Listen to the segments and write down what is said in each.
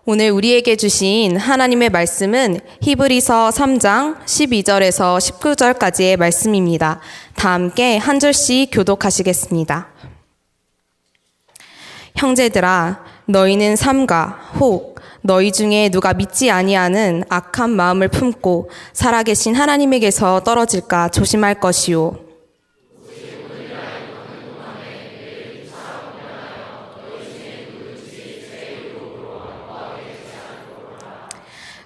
오늘 우리에게 주신 하나님의 말씀은 히브리서 3장 12절에서 19절까지의 말씀입니다. 다 함께 한 절씩 교독하시겠습니다. 형제들아, 너희는 삼가 혹 너희 중에 누가 믿지 아니하는 악한 마음을 품고 살아계신 하나님에게서 떨어질까 조심할 것이요.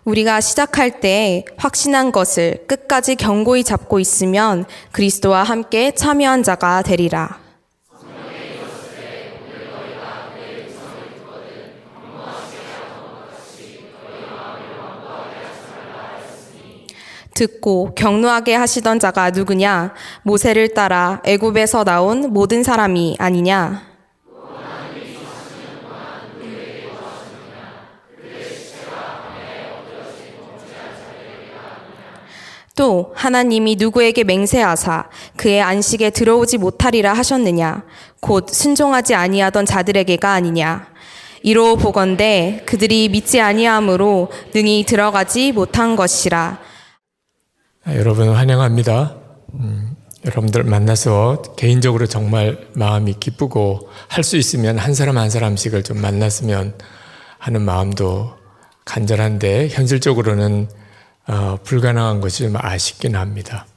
우리가 시작할 때 확신한 것을 끝까지 견고히 잡고 있으면 그리스도와 함께 참여한 자가 되리라. 듣고 격노하게 하시던 자가 누구냐? 모세를 따라 애굽에서 나온 모든 사람이 아니냐? 또 하나님이 누구에게 맹세하사 그의 안식에 들어오지 못하리라 하셨느냐? 곧 순종하지 아니하던 자들에게가 아니냐? 이로 보건대 그들이 믿지 아니함으로 능히 들어가지 못한 것이라. 여러분 환영합니다. 여러분들 만나서 개인적으로 정말 마음이 기쁘고 할 수 있으면 한 사람 한 사람씩을 좀 만났으면 하는 마음도 간절한데 현실적으로는 불가능한 것이 좀 아쉽긴 합니다.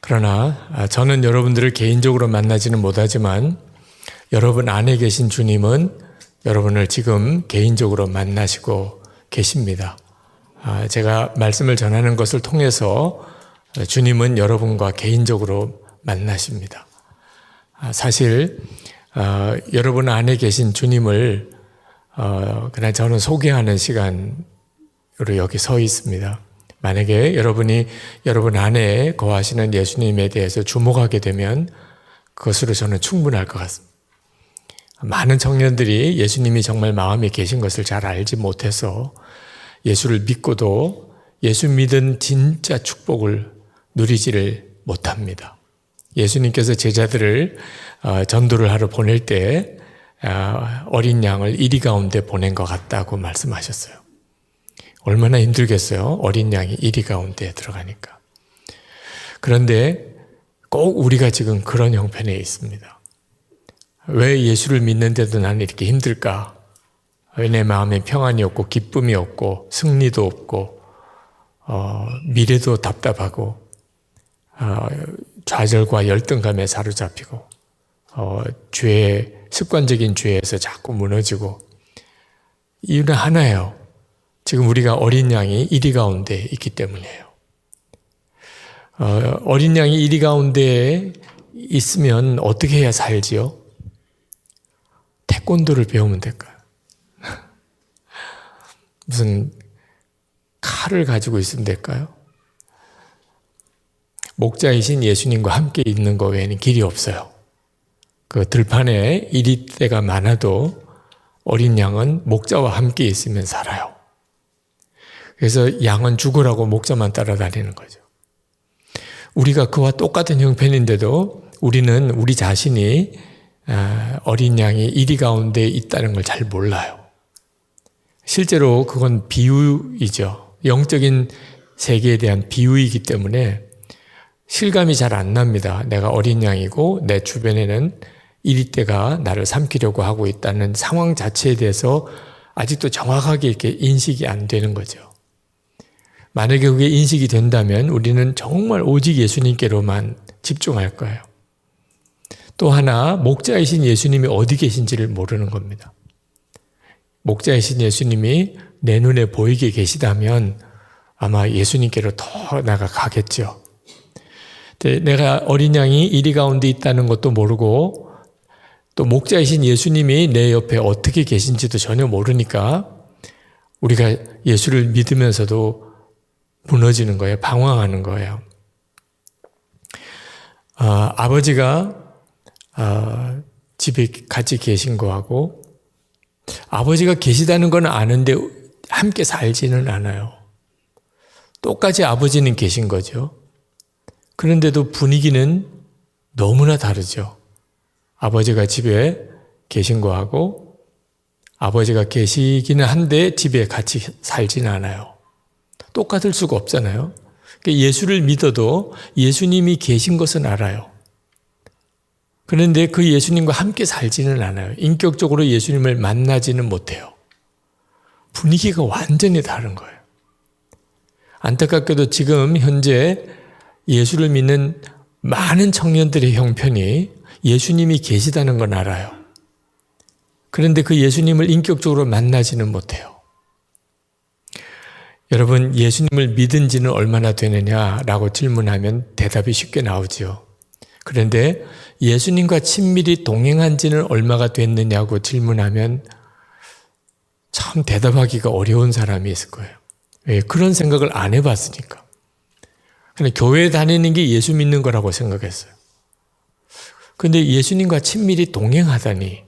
그러나 저는 여러분들을 개인적으로 만나지는 못하지만 여러분 안에 계신 주님은 여러분을 지금 개인적으로 만나시고 계십니다. 제가 말씀을 전하는 것을 통해서 주님은 여러분과 개인적으로 만나십니다. 사실 여러분 안에 계신 주님을 그냥 저는 소개하는 시간으로 여기 서 있습니다. 만약에 여러분이 여러분 안에 거하시는 예수님에 대해서 주목하게 되면 그것으로 저는 충분할 것 같습니다. 많은 청년들이 예수님이 정말 마음에 계신 것을 잘 알지 못해서 예수를 믿고도 예수 믿은 진짜 축복을 누리지를 못합니다. 예수님께서 제자들을 전도를 하러 보낼 때 어린 양을 이리 가운데 보낸 것 같다고 말씀하셨어요. 얼마나 힘들겠어요? 어린 양이 이리 가운데에 들어가니까. 그런데 꼭 우리가 지금 그런 형편에 있습니다. 왜 예수를 믿는데도 나는 이렇게 힘들까? 왜 내 마음에 평안이 없고 기쁨이 없고 승리도 없고 미래도 답답하고 좌절과 열등감에 사로잡히고 습관적인 죄에서 자꾸 무너지고 이유는 하나예요. 지금 우리가 어린 양이 이리 가운데 있기 때문이에요. 어린 양이 이리 가운데에 있으면 어떻게 해야 살지요? 태권도를 배우면 될까요? 무슨 칼을 가지고 있으면 될까요? 목자이신 예수님과 함께 있는 것 외에는 길이 없어요. 그 들판에 이리떼가 많아도 어린 양은 목자와 함께 있으면 살아요. 그래서 양은 죽으라고 목자만 따라다니는 거죠. 우리가 그와 똑같은 형편인데도 우리는 우리 자신이 어린 양이 이리 가운데 있다는 걸 잘 몰라요. 실제로 그건 비유이죠. 영적인 세계에 대한 비유이기 때문에 실감이 잘 안 납니다. 내가 어린 양이고 내 주변에는 이리떼가 나를 삼키려고 하고 있다는 상황 자체에 대해서 아직도 정확하게 이렇게 인식이 안 되는 거죠. 만약에 그게 인식이 된다면 우리는 정말 오직 예수님께로만 집중할 거예요. 또 하나 목자이신 예수님이 어디 계신지를 모르는 겁니다. 목자이신 예수님이 내 눈에 보이게 계시다면 아마 예수님께로 더 나가겠죠. 내가 어린 양이 이리 가운데 있다는 것도 모르고 또 목자이신 예수님이 내 옆에 어떻게 계신지도 전혀 모르니까 우리가 예수를 믿으면서도 무너지는 거예요. 방황하는 거예요. 아버지가 집에 같이 계신 거하고 아버지가 계시다는 건 아는데 함께 살지는 않아요. 똑같이 아버지는 계신 거죠. 그런데도 분위기는 너무나 다르죠. 아버지가 집에 계신 거하고 아버지가 계시기는 한데 집에 같이 살지는 않아요. 똑같을 수가 없잖아요. 그러니까 예수를 믿어도 예수님이 계신 것은 알아요. 그런데 그 예수님과 함께 살지는 않아요. 인격적으로 예수님을 만나지는 못해요. 분위기가 완전히 다른 거예요. 안타깝게도 지금 현재 예수를 믿는 많은 청년들의 형편이 예수님이 계시다는 건 알아요. 그런데 그 예수님을 인격적으로 만나지는 못해요. 여러분, 예수님을 믿은 지는 얼마나 되느냐라고 질문하면 대답이 쉽게 나오지요. 그런데 예수님과 친밀히 동행한 지는 얼마가 됐느냐고 질문하면 참 대답하기가 어려운 사람이 있을 거예요. 왜? 그런 생각을 안 해봤으니까. 그냥 교회 다니는 게 예수 믿는 거라고 생각했어요. 그런데 예수님과 친밀히 동행하다니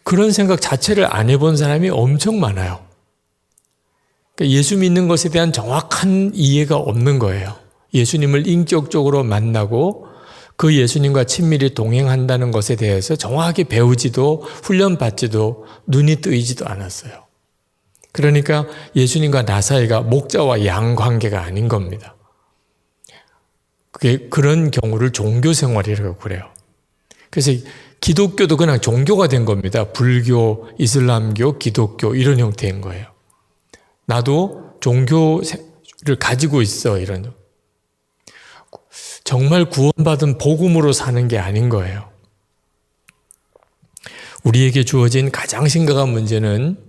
그런 생각 자체를 안 해본 사람이 엄청 많아요. 그러니까 예수 믿는 것에 대한 정확한 이해가 없는 거예요. 예수님을 인격적으로 만나고 그 예수님과 친밀히 동행한다는 것에 대해서 정확하게 배우지도 훈련받지도 눈이 뜨이지도 않았어요. 그러니까 예수님과 나 사이가 목자와 양 관계가 아닌 겁니다. 그런 경우를 종교생활이라고 그래요. 그래서 기독교도 그냥 종교가 된 겁니다. 불교, 이슬람교, 기독교 이런 형태인 거예요. 나도 종교를 가지고 있어 이런. 정말 구원받은 복음으로 사는 게 아닌 거예요. 우리에게 주어진 가장 심각한 문제는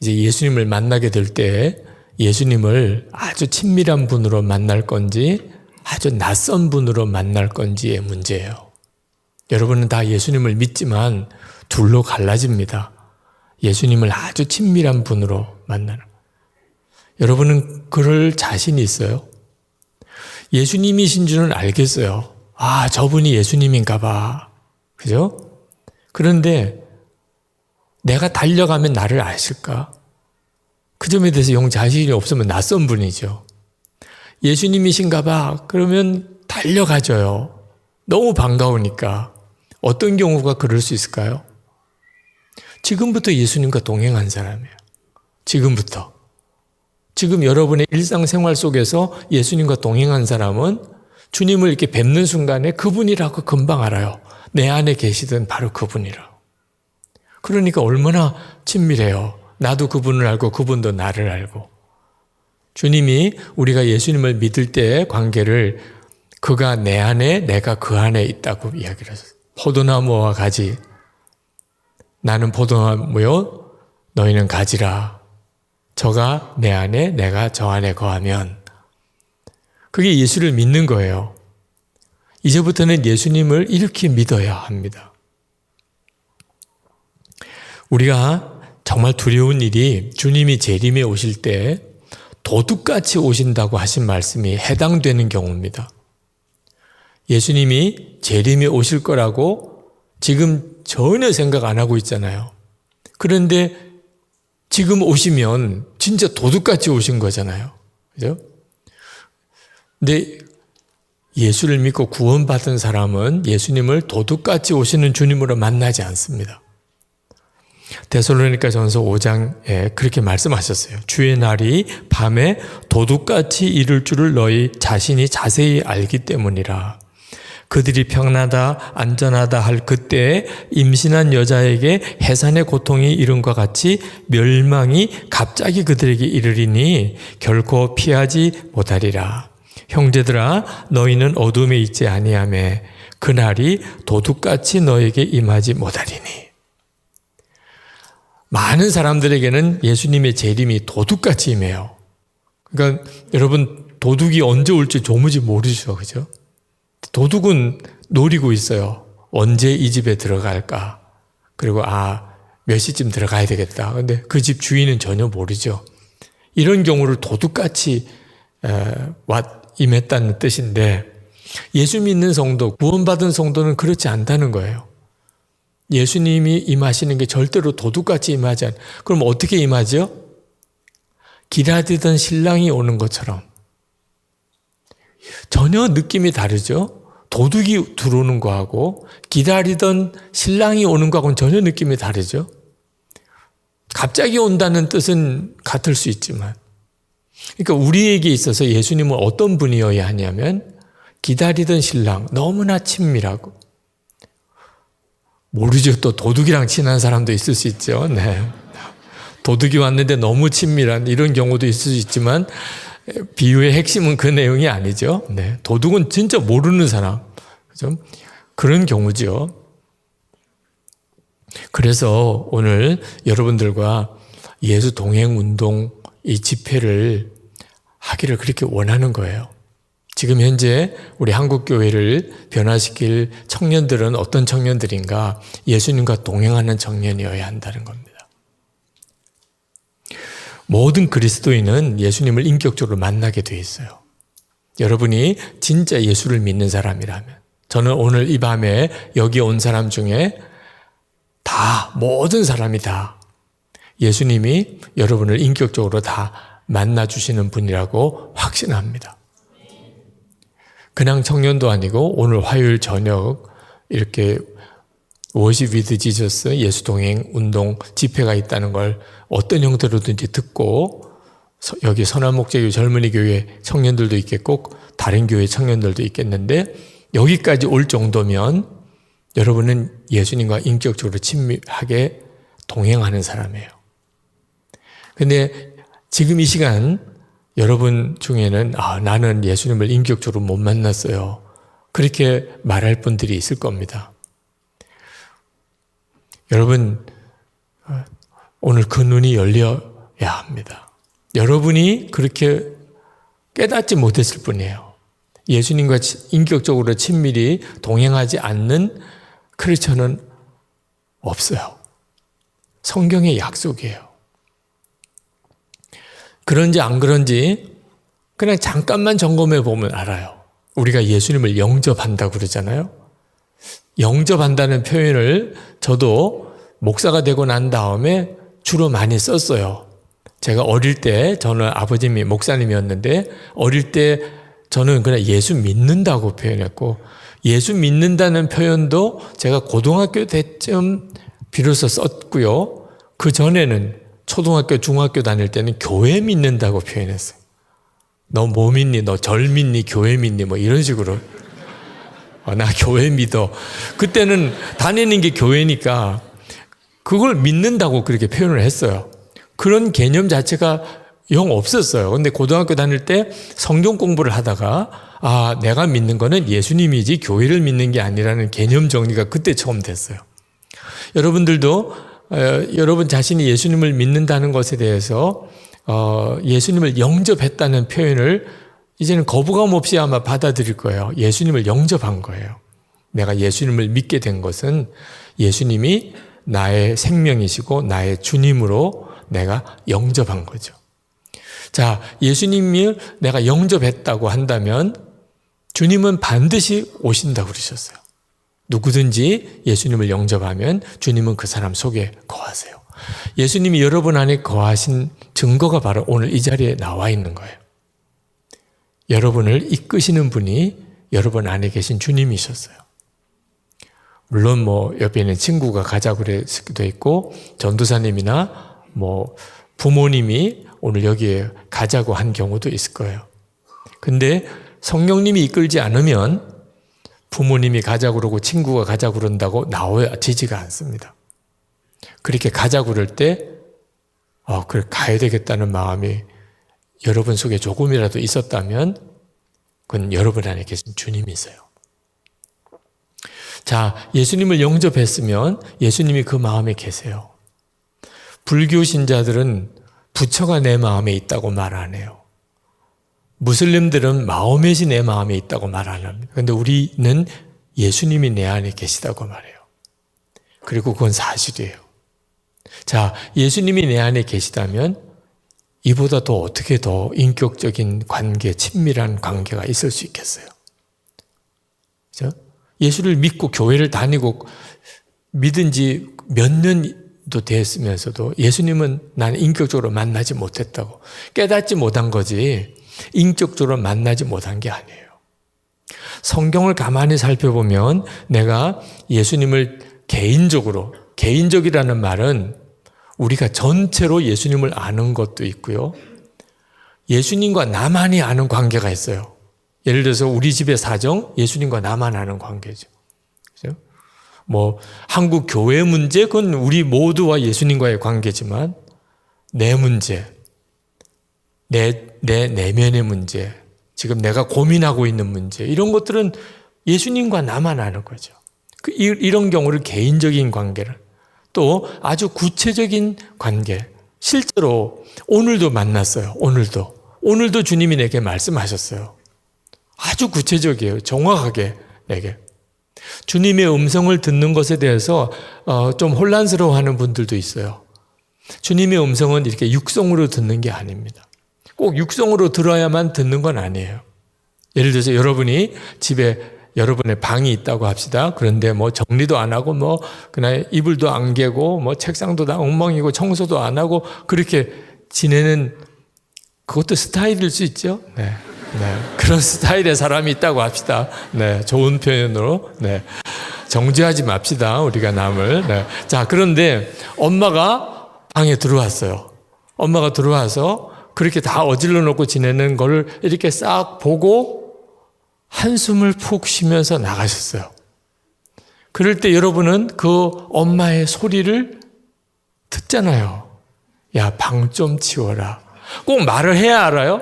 이제 예수님을 만나게 될 때 예수님을 아주 친밀한 분으로 만날 건지 아주 낯선 분으로 만날 건지의 문제예요. 여러분은 다 예수님을 믿지만 둘로 갈라집니다. 예수님을 아주 친밀한 분으로 만나는. 여러분은 그럴 자신이 있어요? 예수님이신 줄은 알겠어요. 아, 저분이 예수님인가 봐. 그죠? 그런데 내가 달려가면 나를 아실까? 그 점에 대해서 영 자신이 없으면 낯선 분이죠. 예수님이신가 봐. 그러면 달려가줘요. 너무 반가우니까. 어떤 경우가 그럴 수 있을까요? 지금부터 예수님과 동행한 사람이에요. 지금부터. 지금 여러분의 일상생활 속에서 예수님과 동행한 사람은 주님을 이렇게 뵙는 순간에 그분이라고 금방 알아요. 내 안에 계시던 바로 그분이라고. 그러니까 얼마나 친밀해요. 나도 그분을 알고 그분도 나를 알고. 주님이 우리가 예수님을 믿을 때의 관계를 그가 내 안에 내가 그 안에 있다고 이야기를 하셨어요. 포도나무와 가지. 나는 포도나무요 너희는 가지라. 저가 내 안에 내가 저 안에 거하면 그게 예수를 믿는 거예요. 이제부터는 예수님을 이렇게 믿어야 합니다. 우리가 정말 두려운 일이 주님이 재림에 오실 때 도둑같이 오신다고 하신 말씀이 해당되는 경우입니다. 예수님이 재림에 오실 거라고 지금 전혀 생각 안 하고 있잖아요. 그런데 지금 오시면 진짜 도둑같이 오신 거잖아요. 그죠? 근데 예수를 믿고 구원받은 사람은 예수님을 도둑같이 오시는 주님으로 만나지 않습니다. 데살로니가전서 5장에 그렇게 말씀하셨어요. 주의 날이 밤에 도둑같이 이를 줄을 너희 자신이 자세히 알기 때문이라. 그들이 평안하다 안전하다 할 그때에 임신한 여자에게 해산의 고통이 이른과 같이 멸망이 갑자기 그들에게 이르리니 결코 피하지 못하리라. 형제들아 너희는 어둠에 있지 아니하며 그날이 도둑같이 너에게 임하지 못하리니. 많은 사람들에게는 예수님의 재림이 도둑같이 임해요. 그러니까 여러분 도둑이 언제 올지 조무지 모르죠. 그죠? 도둑은 노리고 있어요. 언제 이 집에 들어갈까? 그리고 몇 시쯤 들어가야 되겠다. 근데 그 집 주인은 전혀 모르죠. 이런 경우를 도둑같이 임했다는 뜻인데 예수 믿는 성도, 구원받은 성도는 그렇지 않다는 거예요. 예수님이 임하시는 게 절대로 도둑같이 임하지 않아요. 그럼 어떻게 임하죠? 기다리던 신랑이 오는 것처럼. 전혀 느낌이 다르죠? 도둑이 들어오는 거하고 기다리던 신랑이 오는 거하고는 전혀 느낌이 다르죠? 갑자기 온다는 뜻은 같을 수 있지만, 그러니까 우리에게 있어서 예수님은 어떤 분이어야 하냐면 기다리던 신랑 너무나 친밀하고, 모르죠. 또 도둑이랑 친한 사람도 있을 수 있죠. 네. 도둑이 왔는데 너무 친밀한 이런 경우도 있을 수 있지만 비유의 핵심은 그 내용이 아니죠. 네. 도둑은 진짜 모르는 사람. 그죠? 그런 경우죠. 그래서 오늘 여러분들과 예수 동행 운동 이 집회를 하기를 그렇게 원하는 거예요. 지금 현재 우리 한국교회를 변화시킬 청년들은 어떤 청년들인가? 예수님과 동행하는 청년이어야 한다는 겁니다. 모든 그리스도인은 예수님을 인격적으로 만나게 돼 있어요. 여러분이 진짜 예수를 믿는 사람이라면, 저는 오늘 이 밤에 여기 온 사람 중에 모든 사람이 다 예수님이 여러분을 인격적으로 다 만나주시는 분이라고 확신합니다. 그냥 청년도 아니고 오늘 화요일 저녁 이렇게 워십 위드 지저스 예수 동행 운동 집회가 있다는 걸 어떤 형태로든지 듣고, 여기 선한목자교회 젊은이 교회 청년들도 있겠고 다른 교회 청년들도 있겠는데, 여기까지 올 정도면 여러분은 예수님과 인격적으로 친밀하게 동행하는 사람이에요. 근데 지금 이 시간 여러분 중에는 나는 예수님을 인격적으로 못 만났어요, 그렇게 말할 분들이 있을 겁니다. 여러분, 오늘 그 눈이 열려야 합니다. 여러분이 그렇게 깨닫지 못했을 뿐이에요. 예수님과 인격적으로 친밀히 동행하지 않는 크리스천은 없어요. 성경의 약속이에요. 그런지 안 그런지 그냥 잠깐만 점검해 보면 알아요. 우리가 예수님을 영접한다고 그러잖아요. 영접한다는 표현을 저도 목사가 되고 난 다음에 주로 많이 썼어요. 제가 어릴 때, 저는 아버님이 목사님이었는데 어릴 때 저는 그냥 예수 믿는다고 표현했고, 예수 믿는다는 표현도 제가 고등학교 때쯤 비로소 썼고요. 그 전에는 초등학교, 중학교 다닐 때는 교회 믿는다고 표현했어요. 너 뭐 믿니? 너 절 믿니? 교회 믿니? 뭐 이런 식으로. 나 교회 믿어. 그때는 다니는 게 교회니까 그걸 믿는다고 그렇게 표현을 했어요. 그런 개념 자체가 영 없었어요. 근데 고등학교 다닐 때 성경 공부를 하다가 내가 믿는 거는 예수님이지 교회를 믿는 게 아니라는 개념 정리가 그때 처음 됐어요. 여러분들도 여러분 자신이 예수님을 믿는다는 것에 대해서 예수님을 영접했다는 표현을 이제는 거부감 없이 아마 받아들일 거예요. 예수님을 영접한 거예요. 내가 예수님을 믿게 된 것은 예수님이 나의 생명이시고 나의 주님으로 내가 영접한 거죠. 자, 예수님을 내가 영접했다고 한다면 주님은 반드시 오신다고 그러셨어요. 누구든지 예수님을 영접하면 주님은 그 사람 속에 거하세요. 예수님이 여러분 안에 거하신 증거가 바로 오늘 이 자리에 나와 있는 거예요. 여러분을 이끄시는 분이 여러분 안에 계신 주님이셨어요. 물론 옆에 있는 친구가 가자고 그럴 수도 있고, 전도사님이나 부모님이 오늘 여기에 가자고 한 경우도 있을 거예요. 근데 성령님이 이끌지 않으면 부모님이 가자고 그러고 친구가 가자고 그런다고 나와지지가 않습니다. 그렇게 가자고 그럴 때 그래 가야 되겠다는 마음이 여러분 속에 조금이라도 있었다면 그건 여러분 안에 계신 주님이세요. 자, 예수님을 영접했으면 예수님이 그 마음에 계세요. 불교 신자들은 부처가 내 마음에 있다고 말 안 해요. 무슬림들은 마호멧이 내 마음에 있다고 말 안 합니다. 그런데 우리는 예수님이 내 안에 계시다고 말해요. 그리고 그건 사실이에요. 자, 예수님이 내 안에 계시다면 이보다 더 어떻게 더 인격적인 관계, 친밀한 관계가 있을 수 있겠어요? 그렇죠? 예수를 믿고 교회를 다니고 믿은 지 몇 년도 됐으면서도 예수님은 나는 인격적으로 만나지 못했다고, 깨닫지 못한 거지 인격적으로 만나지 못한 게 아니에요. 성경을 가만히 살펴보면 내가 예수님을 개인적이라는 말은 우리가 전체로 예수님을 아는 것도 있고요. 예수님과 나만이 아는 관계가 있어요. 예를 들어서 우리 집의 사정, 예수님과 나만 아는 관계죠. 그죠? 뭐 한국 교회 문제, 그건 우리 모두와 예수님과의 관계지만 내 문제, 내 내면의 문제, 지금 내가 고민하고 있는 문제, 이런 것들은 예수님과 나만 아는 거죠. 이런 경우를 개인적인 관계를, 또 아주 구체적인 관계, 실제로 오늘도 만났어요. 오늘도 주님이 내게 말씀하셨어요. 아주 구체적이에요. 정확하게 내게. 주님의 음성을 듣는 것에 대해서 좀 혼란스러워하는 분들도 있어요. 주님의 음성은 이렇게 육성으로 듣는 게 아닙니다. 꼭 육성으로 들어야만 듣는 건 아니에요. 예를 들어서 여러분이 집에 여러분의 방이 있다고 합시다. 그런데 뭐 정리도 안 하고 뭐 그날 이불도 안 개고 뭐 책상도 다 엉망이고 청소도 안 하고 그렇게 지내는, 그것도 스타일일 수 있죠. 네. 그런 스타일의 사람이 있다고 합시다. 네. 좋은 표현으로. 네. 정죄하지 맙시다. 우리가 남을. 네. 자, 그런데 엄마가 방에 들어왔어요. 엄마가 들어와서 그렇게 다 어질러 놓고 지내는 걸 이렇게 싹 보고 한숨을 푹 쉬면서 나가셨어요. 그럴 때 여러분은 그 엄마의 소리를 듣잖아요. 야, 방 좀 치워라. 꼭 말을 해야 알아요?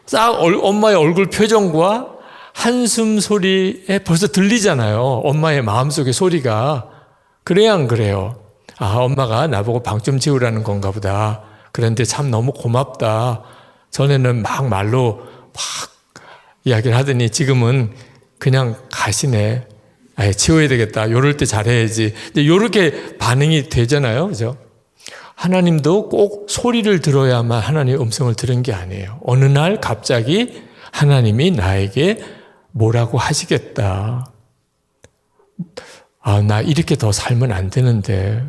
싹 엄마의 얼굴 표정과 한숨 소리에 벌써 들리잖아요. 엄마의 마음속의 소리가. 그래야 안 그래요? 아, 엄마가 나보고 방 좀 치우라는 건가 보다. 그런데 참 너무 고맙다. 전에는 막 말로 막 이야기를 하더니 지금은 그냥 가시네. 아예 치워야 되겠다. 요럴 때 잘해야지. 요렇게 반응이 되잖아요. 그죠? 하나님도 꼭 소리를 들어야만 하나님의 음성을 들은 게 아니에요. 어느 날 갑자기 하나님이 나에게 뭐라고 하시겠다. 아, 나 이렇게 더 살면 안 되는데.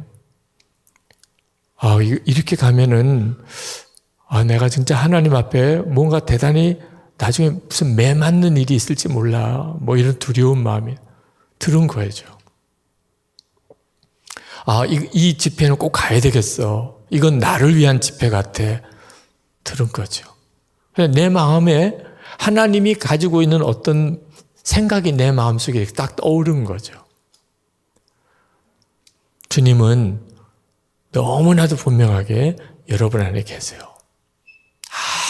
아, 이렇게 가면은, 아, 내가 진짜 하나님 앞에 뭔가 대단히 나중에 무슨 매 맞는 일이 있을지 몰라. 뭐 이런 두려운 마음이 들은 거죠. 아, 이 집회는 꼭 가야 되겠어. 이건 나를 위한 집회 같아. 들은 거죠. 내 마음에 하나님이 가지고 있는 어떤 생각이 내 마음속에 딱 떠오른 거죠. 주님은 너무나도 분명하게 여러분 안에 계세요.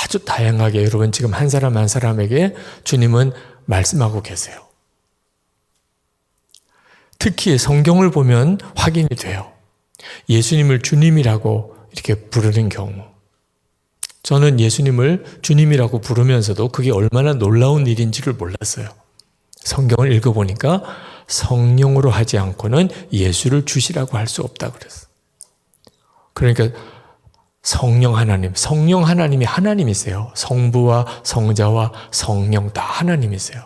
아주 다양하게 여러분 지금 한 사람 한 사람에게 주님은 말씀하고 계세요. 특히 성경을 보면 확인이 돼요. 예수님을 주님이라고 이렇게 부르는 경우. 저는 예수님을 주님이라고 부르면서도 그게 얼마나 놀라운 일인지를 몰랐어요. 성경을 읽어보니까 성령으로 하지 않고는 예수를 주시라고 할 수 없다 그랬어요. 그러니까 성령 하나님이 하나님이세요. 성부와 성자와 성령 다 하나님이세요.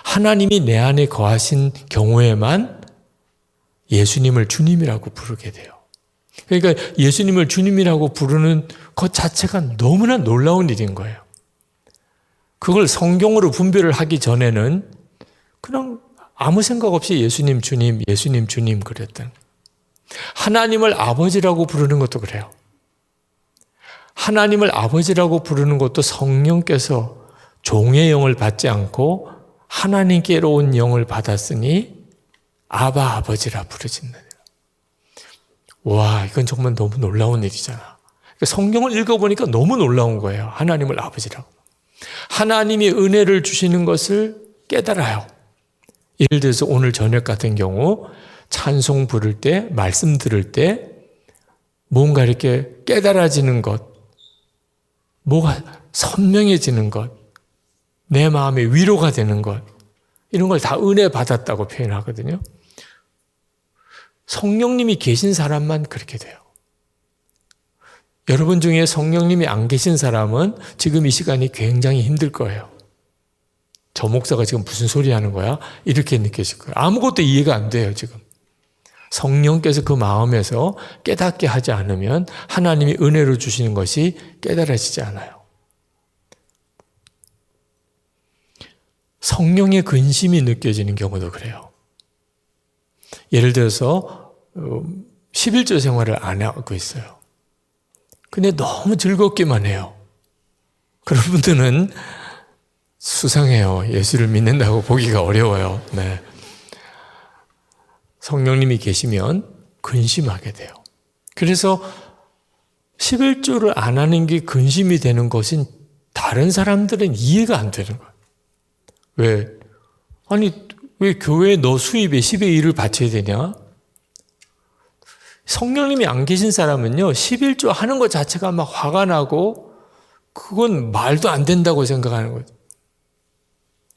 하나님이 내 안에 거하신 경우에만 예수님을 주님이라고 부르게 돼요. 그러니까 예수님을 주님이라고 부르는 것 자체가 너무나 놀라운 일인 거예요. 그걸 성경으로 분별을 하기 전에는 그냥 아무 생각 없이 예수님 주님 그랬던. 하나님을 아버지라고 부르는 것도 그래요. 하나님을 아버지라고 부르는 것도 성령께서 종의 영을 받지 않고 하나님께로 온 영을 받았으니 아바 아버지라 부르짖느니라. 와, 이건 정말 너무 놀라운 일이잖아. 성경을 읽어보니까 너무 놀라운 거예요. 하나님을 아버지라고. 하나님이 은혜를 주시는 것을 깨달아요. 예를 들어서 오늘 저녁 같은 경우 찬송 부를 때, 말씀 들을 때 뭔가 이렇게 깨달아지는 것, 뭐가 선명해지는 것, 내 마음에 위로가 되는 것, 이런 걸 다 은혜 받았다고 표현하거든요. 성령님이 계신 사람만 그렇게 돼요. 여러분 중에 성령님이 안 계신 사람은 지금 이 시간이 굉장히 힘들 거예요. 저 목사가 지금 무슨 소리 하는 거야? 이렇게 느끼실 거예요. 아무것도 이해가 안 돼요, 지금. 성령께서 그 마음에서 깨닫게 하지 않으면 하나님이 은혜로 주시는 것이 깨달아지지 않아요. 성령의 근심이 느껴지는 경우도 그래요. 예를 들어서 11조 생활을 안 하고 있어요. 근데 너무 즐겁기만 해요. 그런 분들은 수상해요. 예수를 믿는다고 보기가 어려워요. 네. 성령님이 계시면 근심하게 돼요. 그래서 11조를 안 하는 게 근심이 되는 것은 다른 사람들은 이해가 안 되는 거예요. 왜? 아니, 왜 교회에 너 수입에 10의 1을 바쳐야 되냐? 성령님이 안 계신 사람은요, 11조 하는 것 자체가 막 화가 나고, 그건 말도 안 된다고 생각하는 거죠.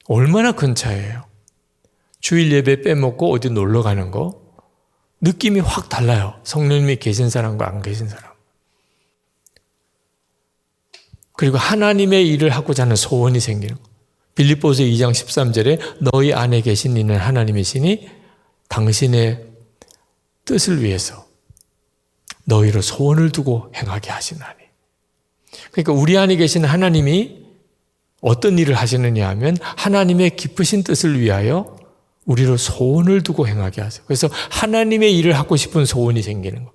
얼마나 큰 차이예요. 주일 예배 빼먹고 어디 놀러 가는 거, 느낌이 확 달라요. 성령님이 계신 사람과 안 계신 사람. 그리고 하나님의 일을 하고자 하는 소원이 생기는 거. 빌립보서 2장 13절에 너희 안에 계신 이는 하나님이시니 당신의 뜻을 위해서 너희로 소원을 두고 행하게 하시나니. 그러니까 우리 안에 계신 하나님이 어떤 일을 하시느냐 하면 하나님의 깊으신 뜻을 위하여 우리로 소원을 두고 행하게 하세요. 그래서 하나님의 일을 하고 싶은 소원이 생기는 거예요.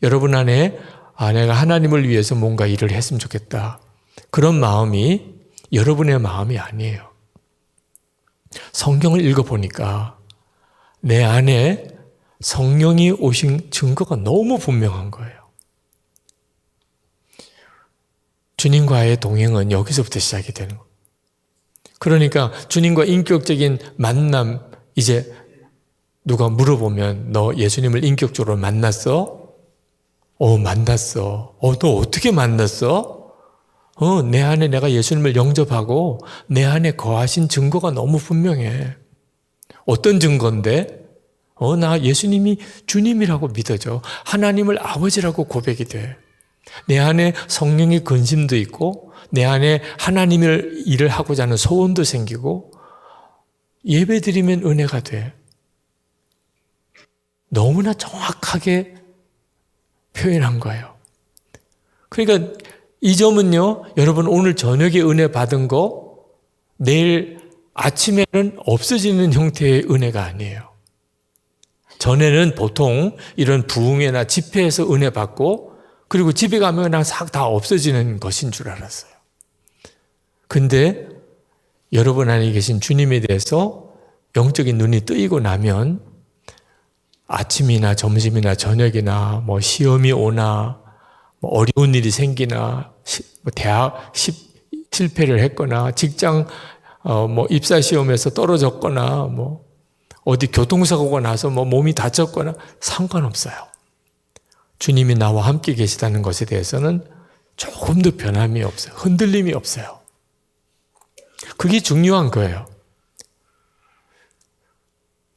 여러분 안에 내가 하나님을 위해서 뭔가 일을 했으면 좋겠다. 그런 마음이 여러분의 마음이 아니에요. 성경을 읽어보니까 내 안에 성령이 오신 증거가 너무 분명한 거예요. 주님과의 동행은 여기서부터 시작이 되는 거예요. 그러니까 주님과 인격적인 만남, 이제 누가 물어보면 너 예수님을 인격적으로 만났어? 만났어. 너 어떻게 만났어? 내 안에 내가 예수님을 영접하고 내 안에 거하신 증거가 너무 분명해. 어떤 증거인데? 나 예수님이 주님이라고 믿어져. 하나님을 아버지라고 고백이 돼. 내 안에 성령의 근심도 있고 내 안에 하나님을 일을 하고자 하는 소원도 생기고 예배드리면 은혜가 돼. 너무나 정확하게 표현한 거예요. 그러니까 이 점은요, 여러분 오늘 저녁에 은혜 받은 거 내일 아침에는 없어지는 형태의 은혜가 아니에요. 전에는 보통 이런 부흥회나 집회에서 은혜 받고 그리고 집에 가면 그냥 싹 다 없어지는 것인 줄 알았어요. 근데 여러분 안에 계신 주님에 대해서 영적인 눈이 뜨이고 나면 아침이나 점심이나 저녁이나 뭐 시험이 오나 뭐 어려운 일이 생기나 대학 실패를 했거나 직장 뭐 입사 시험에서 떨어졌거나 뭐 어디 교통사고가 나서 뭐 몸이 다쳤거나 상관없어요. 주님이 나와 함께 계시다는 것에 대해서는 조금도 변함이 없어요. 흔들림이 없어요. 그게 중요한 거예요.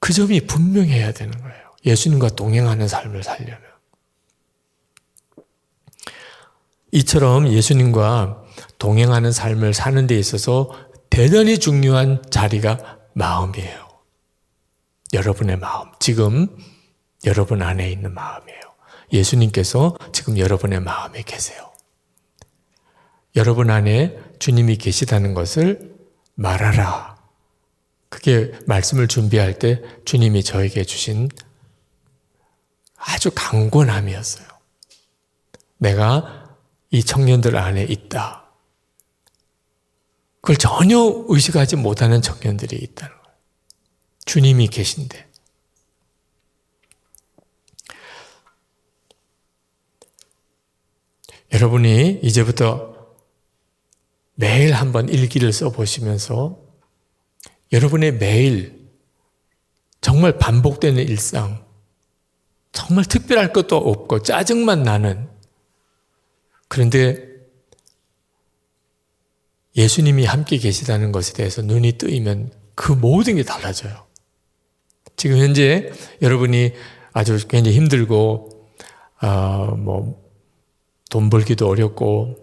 그 점이 분명해야 되는 거예요. 예수님과 동행하는 삶을 살려면. 이처럼 예수님과 동행하는 삶을 사는 데 있어서 대단히 중요한 자리가 마음이에요. 여러분의 마음. 지금 여러분 안에 있는 마음이에요. 예수님께서 지금 여러분의 마음에 계세요. 여러분 안에 주님이 계시다는 것을 말하라. 그게 말씀을 준비할 때 주님이 저에게 주신 아주 강권함이었어요. 내가 이 청년들 안에 있다. 그걸 전혀 의식하지 못하는 청년들이 있다는 거예요. 주님이 계신데. 여러분이 이제부터 매일 한번 일기를 써보시면서 여러분의 매일 정말 반복되는 일상, 정말 특별할 것도 없고 짜증만 나는, 그런데 예수님이 함께 계시다는 것에 대해서 눈이 뜨이면 그 모든 게 달라져요. 지금 현재 여러분이 아주 굉장히 힘들고 돈 벌기도 어렵고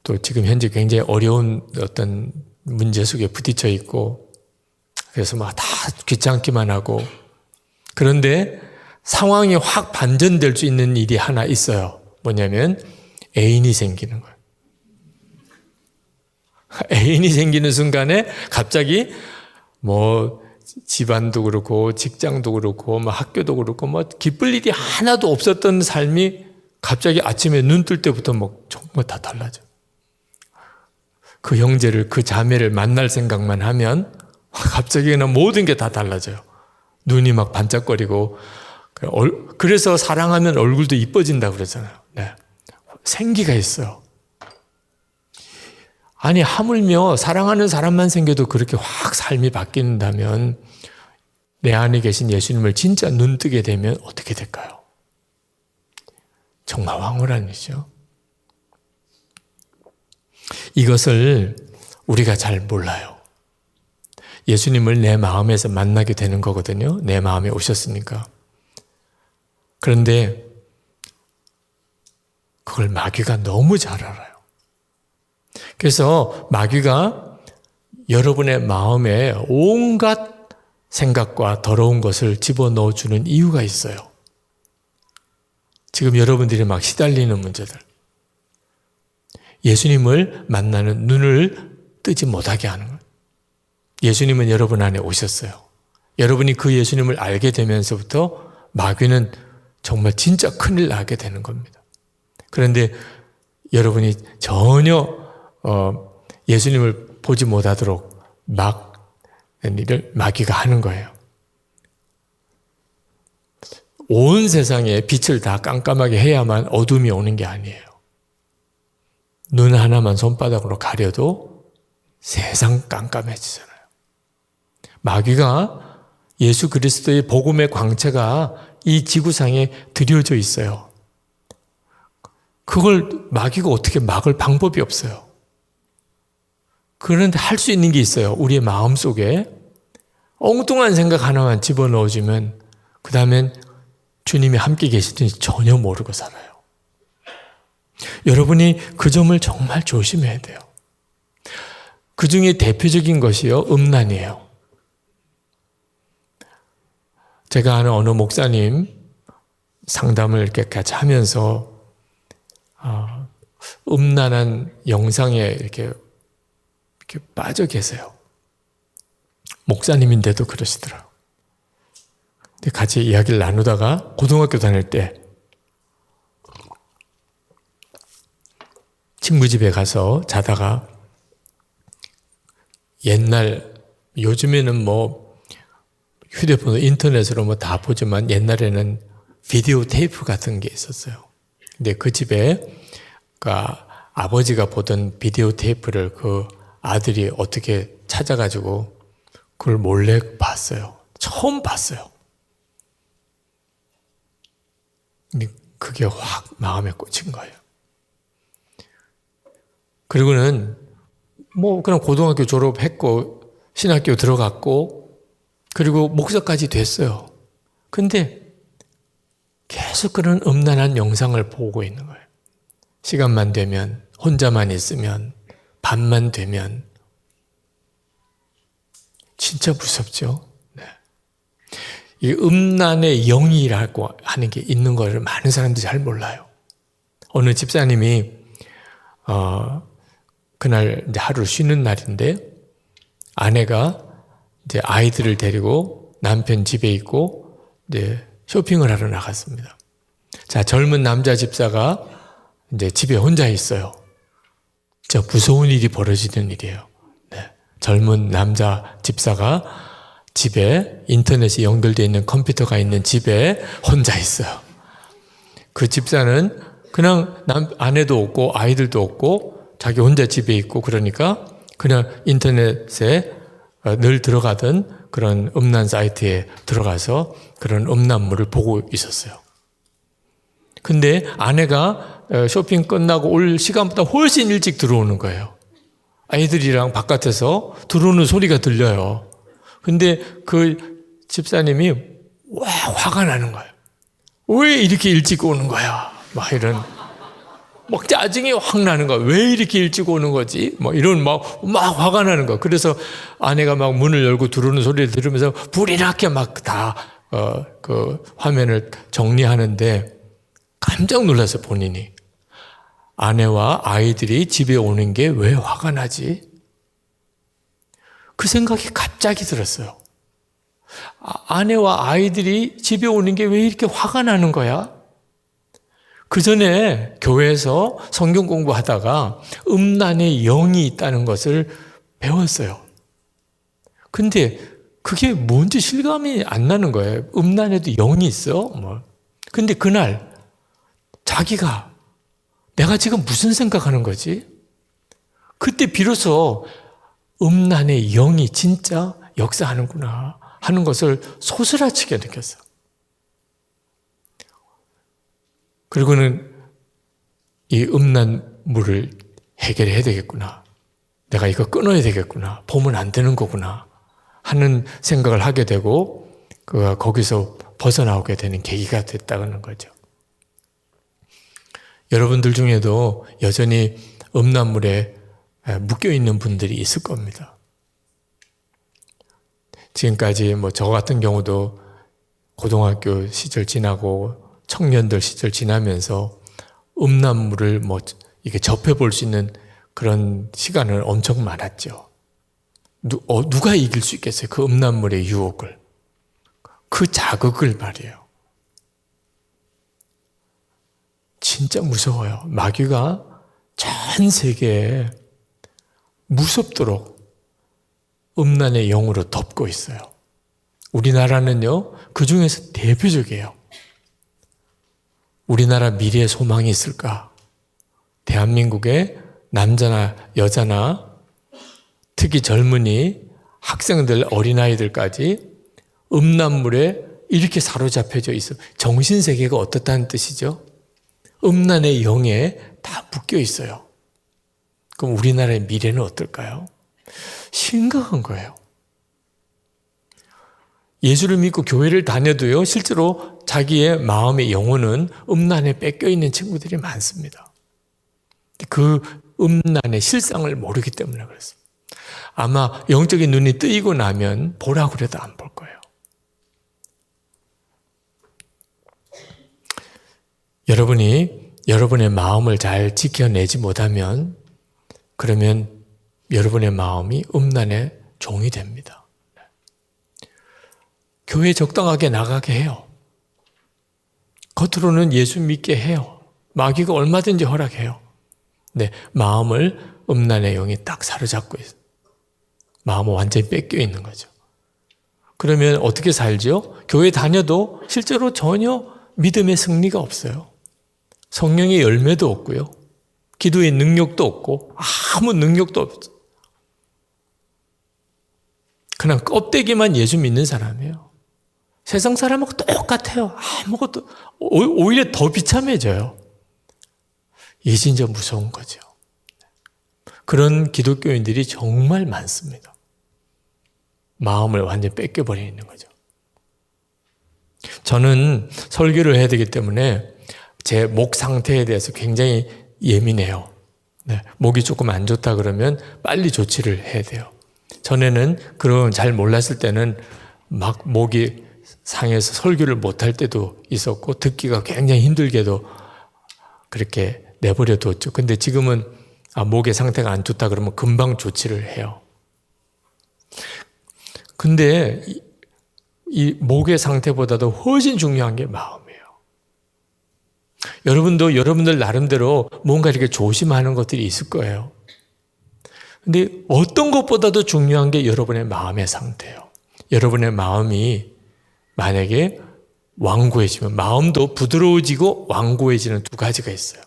또 지금 현재 굉장히 어려운 어떤 문제 속에 부딪혀 있고 그래서 막 다 귀찮기만 하고, 그런데 상황이 확 반전될 수 있는 일이 하나 있어요. 뭐냐면 애인이 생기는 거예요. 애인이 생기는 순간에 갑자기 뭐 집안도 그렇고 직장도 그렇고 뭐 학교도 그렇고 뭐 기쁠 일이 하나도 없었던 삶이 갑자기 아침에 눈 뜰 때부터 뭐 정말 다 달라져. 그 형제를 그 자매를 만날 생각만 하면 갑자기 그냥 모든 게 다 달라져요. 눈이 막 반짝거리고 그래서 사랑하면 얼굴도 이뻐진다 그러잖아요. 네. 생기가 있어요. 아니 하물며 사랑하는 사람만 생겨도 그렇게 확 삶이 바뀐다면 내 안에 계신 예수님을 진짜 눈뜨게 되면 어떻게 될까요? 정말 황홀한 일이죠. 이것을 우리가 잘 몰라요. 예수님을 내 마음에서 만나게 되는 거거든요. 내 마음에 오셨으니까. 그런데 그걸 마귀가 너무 잘 알아요. 그래서 마귀가 여러분의 마음에 온갖 생각과 더러운 것을 집어넣어주는 이유가 있어요. 지금 여러분들이 막 시달리는 문제들. 예수님을 만나는 눈을 뜨지 못하게 하는 거예요. 예수님은 여러분 안에 오셨어요. 여러분이 그 예수님을 알게 되면서부터 마귀는 정말 진짜 큰일 나게 되는 겁니다. 그런데 여러분이 전혀 예수님을 보지 못하도록 막 일을 마귀가 하는 거예요. 온 세상에 빛을 다 깜깜하게 해야만 어둠이 오는 게 아니에요. 눈 하나만 손바닥으로 가려도 세상 깜깜해지잖아요. 마귀가 예수 그리스도의 복음의 광채가 이 지구상에 드려져 있어요. 그걸 마귀가 어떻게 막을 방법이 없어요. 그런데 할 수 있는 게 있어요. 우리의 마음속에 엉뚱한 생각 하나만 집어넣어주면 그 다음엔 주님이 함께 계시든지 전혀 모르고 살아요. 여러분이 그 점을 정말 조심해야 돼요. 그 중에 대표적인 것이요, 음란이에요. 제가 아는 어느 목사님 상담을 이렇게 같이 하면서 음란한 영상에 이렇게 빠져 계세요. 목사님인데도 그러시더라고요. 근데 같이 이야기를 나누다가 고등학교 다닐 때 친구 집에 가서 자다가 옛날, 요즘에는 뭐 휴대폰, 인터넷으로 뭐 다 보지만 옛날에는 비디오 테이프 같은 게 있었어요. 근데 그 집에 아버지가 보던 비디오 테이프를 그 아들이 어떻게 찾아가지고 그걸 몰래 봤어요. 처음 봤어요. 근데 그게 확 마음에 꽂힌 거예요. 그리고는 뭐 그냥 고등학교 졸업했고 신학교 들어갔고 그리고 목사까지 됐어요. 근데 계속 그런 음란한 영상을 보고 있는 거예요. 시간만 되면, 혼자만 있으면, 밤만 되면. 진짜 무섭죠? 네. 이 음란의 영이라고 하는 게 있는 걸 많은 사람들이 잘 몰라요. 어느 집사님이 그날 이제 하루 쉬는 날인데 아내가 이제 아이들을 데리고 남편 집에 있고 이제 쇼핑을 하러 나갔습니다. 자, 젊은 남자 집사가 이제 집에 혼자 있어요. 진짜 무서운 일이 벌어지는 일이에요. 네. 젊은 남자 집사가 집에 인터넷이 연결되어 있는 컴퓨터가 있는 집에 혼자 있어요. 그 집사는 그냥 아내도 없고 아이들도 없고 자기 혼자 집에 있고 그러니까 그냥 인터넷에 늘 들어가던 그런 음란 사이트에 들어가서 그런 음란물을 보고 있었어요. 근데 아내가 쇼핑 끝나고 올 시간보다 훨씬 일찍 들어오는 거예요. 아이들이랑 바깥에서 들어오는 소리가 들려요. 근데 그 집사님이 와, 화가 나는 거예요. 왜 이렇게 일찍 오는 거야? 막 이런. 막 짜증이 확 나는 거야. 왜 이렇게 일찍 오는 거지? 뭐 이런 막 화가 나는 거야. 그래서 아내가 막 문을 열고 들어오는 소리를 들으면서 불이 나게 막 다 그 화면을 정리하는데 깜짝 놀랐어요, 본인이. 아내와 아이들이 집에 오는 게 왜 화가 나지? 그 생각이 갑자기 들었어요. 아내와 아이들이 집에 오는 게 왜 이렇게 화가 나는 거야? 그 전에 교회에서 성경 공부하다가 음란의 영이 있다는 것을 배웠어요. 근데 그게 뭔지 실감이 안 나는 거예요. 음란에도 영이 있어? 근데 그날 자기가 내가 지금 무슨 생각하는 거지? 그때 비로소 음란의 영이 진짜 역사하는구나 하는 것을 소스라치게 느꼈어. 그리고는 이 음란물을 해결해야 되겠구나. 내가 이거 끊어야 되겠구나. 보면 안 되는 거구나 하는 생각을 하게 되고 그가 거기서 벗어나오게 되는 계기가 됐다는 거죠. 여러분들 중에도 여전히 음란물에 묶여있는 분들이 있을 겁니다. 지금까지 저 같은 경우도 고등학교 시절 지나고 청년들 시절 지나면서 음란물을 이게 접해볼 수 있는 그런 시간은 엄청 많았죠. 누가 이길 수 있겠어요? 그 음란물의 유혹을. 그 자극을 말이에요. 진짜 무서워요. 마귀가 전 세계에 무섭도록 음란의 영으로 덮고 있어요. 우리나라는요, 그 중에서 대표적이에요. 우리나라 미래의 소망이 있을까? 대한민국의 남자나 여자나 특히 젊은이, 학생들, 어린아이들까지 음란물에 이렇게 사로잡혀져 있어. 정신세계가 어떻다는 뜻이죠? 음란의 영에 다 묶여 있어요. 그럼 우리나라의 미래는 어떨까요? 심각한 거예요. 예수를 믿고 교회를 다녀도요, 실제로 자기의 마음의 영혼은 음란에 뺏겨 있는 친구들이 많습니다. 그 음란의 실상을 모르기 때문에 그렇습니다. 아마 영적인 눈이 뜨이고 나면 보라고 그래도 안 볼 거예요. 여러분이 여러분의 마음을 잘 지켜내지 못하면 그러면 여러분의 마음이 음란의 종이 됩니다. 교회에 적당하게 나가게 해요. 겉으로는 예수 믿게 해요. 마귀가 얼마든지 허락해요. 네, 마음을 음란의 영이 딱 사로잡고 있어요. 마음은 완전히 뺏겨 있는 거죠. 그러면 어떻게 살죠? 교회 다녀도 실제로 전혀 믿음의 승리가 없어요. 성령의 열매도 없고요. 기도의 능력도 없고 아무 능력도 없어요. 그냥 껍데기만 예수 믿는 사람이에요. 세상 사람하고 똑같아요. 아무것도 오히려 더 비참해져요. 이게 진짜 무서운 거죠. 그런 기독교인들이 정말 많습니다. 마음을 완전히 뺏겨버리는 거죠. 저는 설교를 해야 되기 때문에 제 목 상태에 대해서 굉장히 예민해요. 네, 목이 조금 안 좋다 그러면 빨리 조치를 해야 돼요. 전에는 그런 잘 몰랐을 때는 막 목이 상해서 설교를 못할 때도 있었고 듣기가 굉장히 힘들게도 그렇게 내버려 뒀죠. 근데 지금은 목의 상태가 안 좋다 그러면 금방 조치를 해요. 근데 이 목의 상태보다도 훨씬 중요한 게 마음이에요. 여러분도 여러분들 나름대로 뭔가 이렇게 조심하는 것들이 있을 거예요. 근데 어떤 것보다도 중요한 게 여러분의 마음의 상태예요. 여러분의 마음이 만약에 완고해지면, 마음도 부드러워지고 완고해지는 두 가지가 있어요.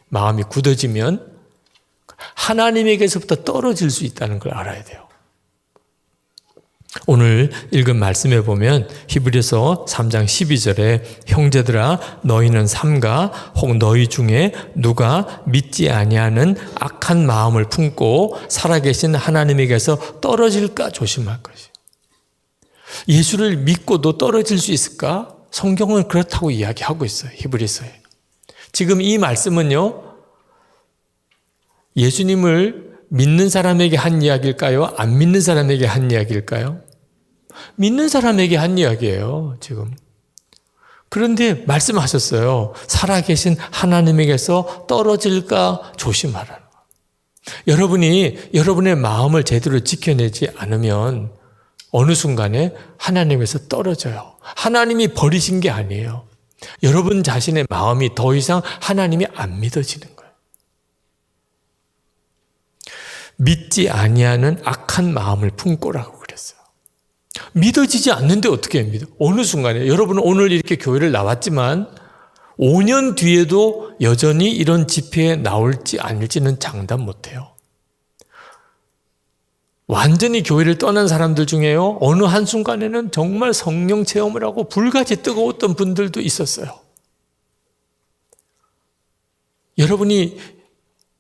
마음이 굳어지면 하나님에게서부터 떨어질 수 있다는 걸 알아야 돼요. 오늘 읽은 말씀에 보면 히브리서 3장 12절에 형제들아 너희는 삼가 혹 너희 중에 누가 믿지 아니하는 악한 마음을 품고 살아계신 하나님에게서 떨어질까 조심할 것이에요. 예수를 믿고도 떨어질 수 있을까? 성경은 그렇다고 이야기하고 있어요. 히브리서에. 지금 이 말씀은요, 예수님을 믿는 사람에게 한 이야기일까요? 안 믿는 사람에게 한 이야기일까요? 믿는 사람에게 한 이야기예요, 지금. 그런데 말씀하셨어요. 살아계신 하나님에게서 떨어질까 조심하라는 거예요. 여러분이 여러분의 마음을 제대로 지켜내지 않으면 어느 순간에 하나님에서 떨어져요. 하나님이 버리신 게 아니에요. 여러분 자신의 마음이 더 이상 하나님이 안 믿어지는 거예요. 믿지 아니하는 악한 마음을 품고라고 그랬어요. 믿어지지 않는데 어떻게 믿어? 어느 순간에 여러분은 오늘 이렇게 교회를 나왔지만 5년 뒤에도 여전히 이런 집회에 나올지 아닐지는 장담 못해요. 완전히 교회를 떠난 사람들 중에요, 어느 한순간에는 정말 성령 체험을 하고 불같이 뜨거웠던 분들도 있었어요. 여러분이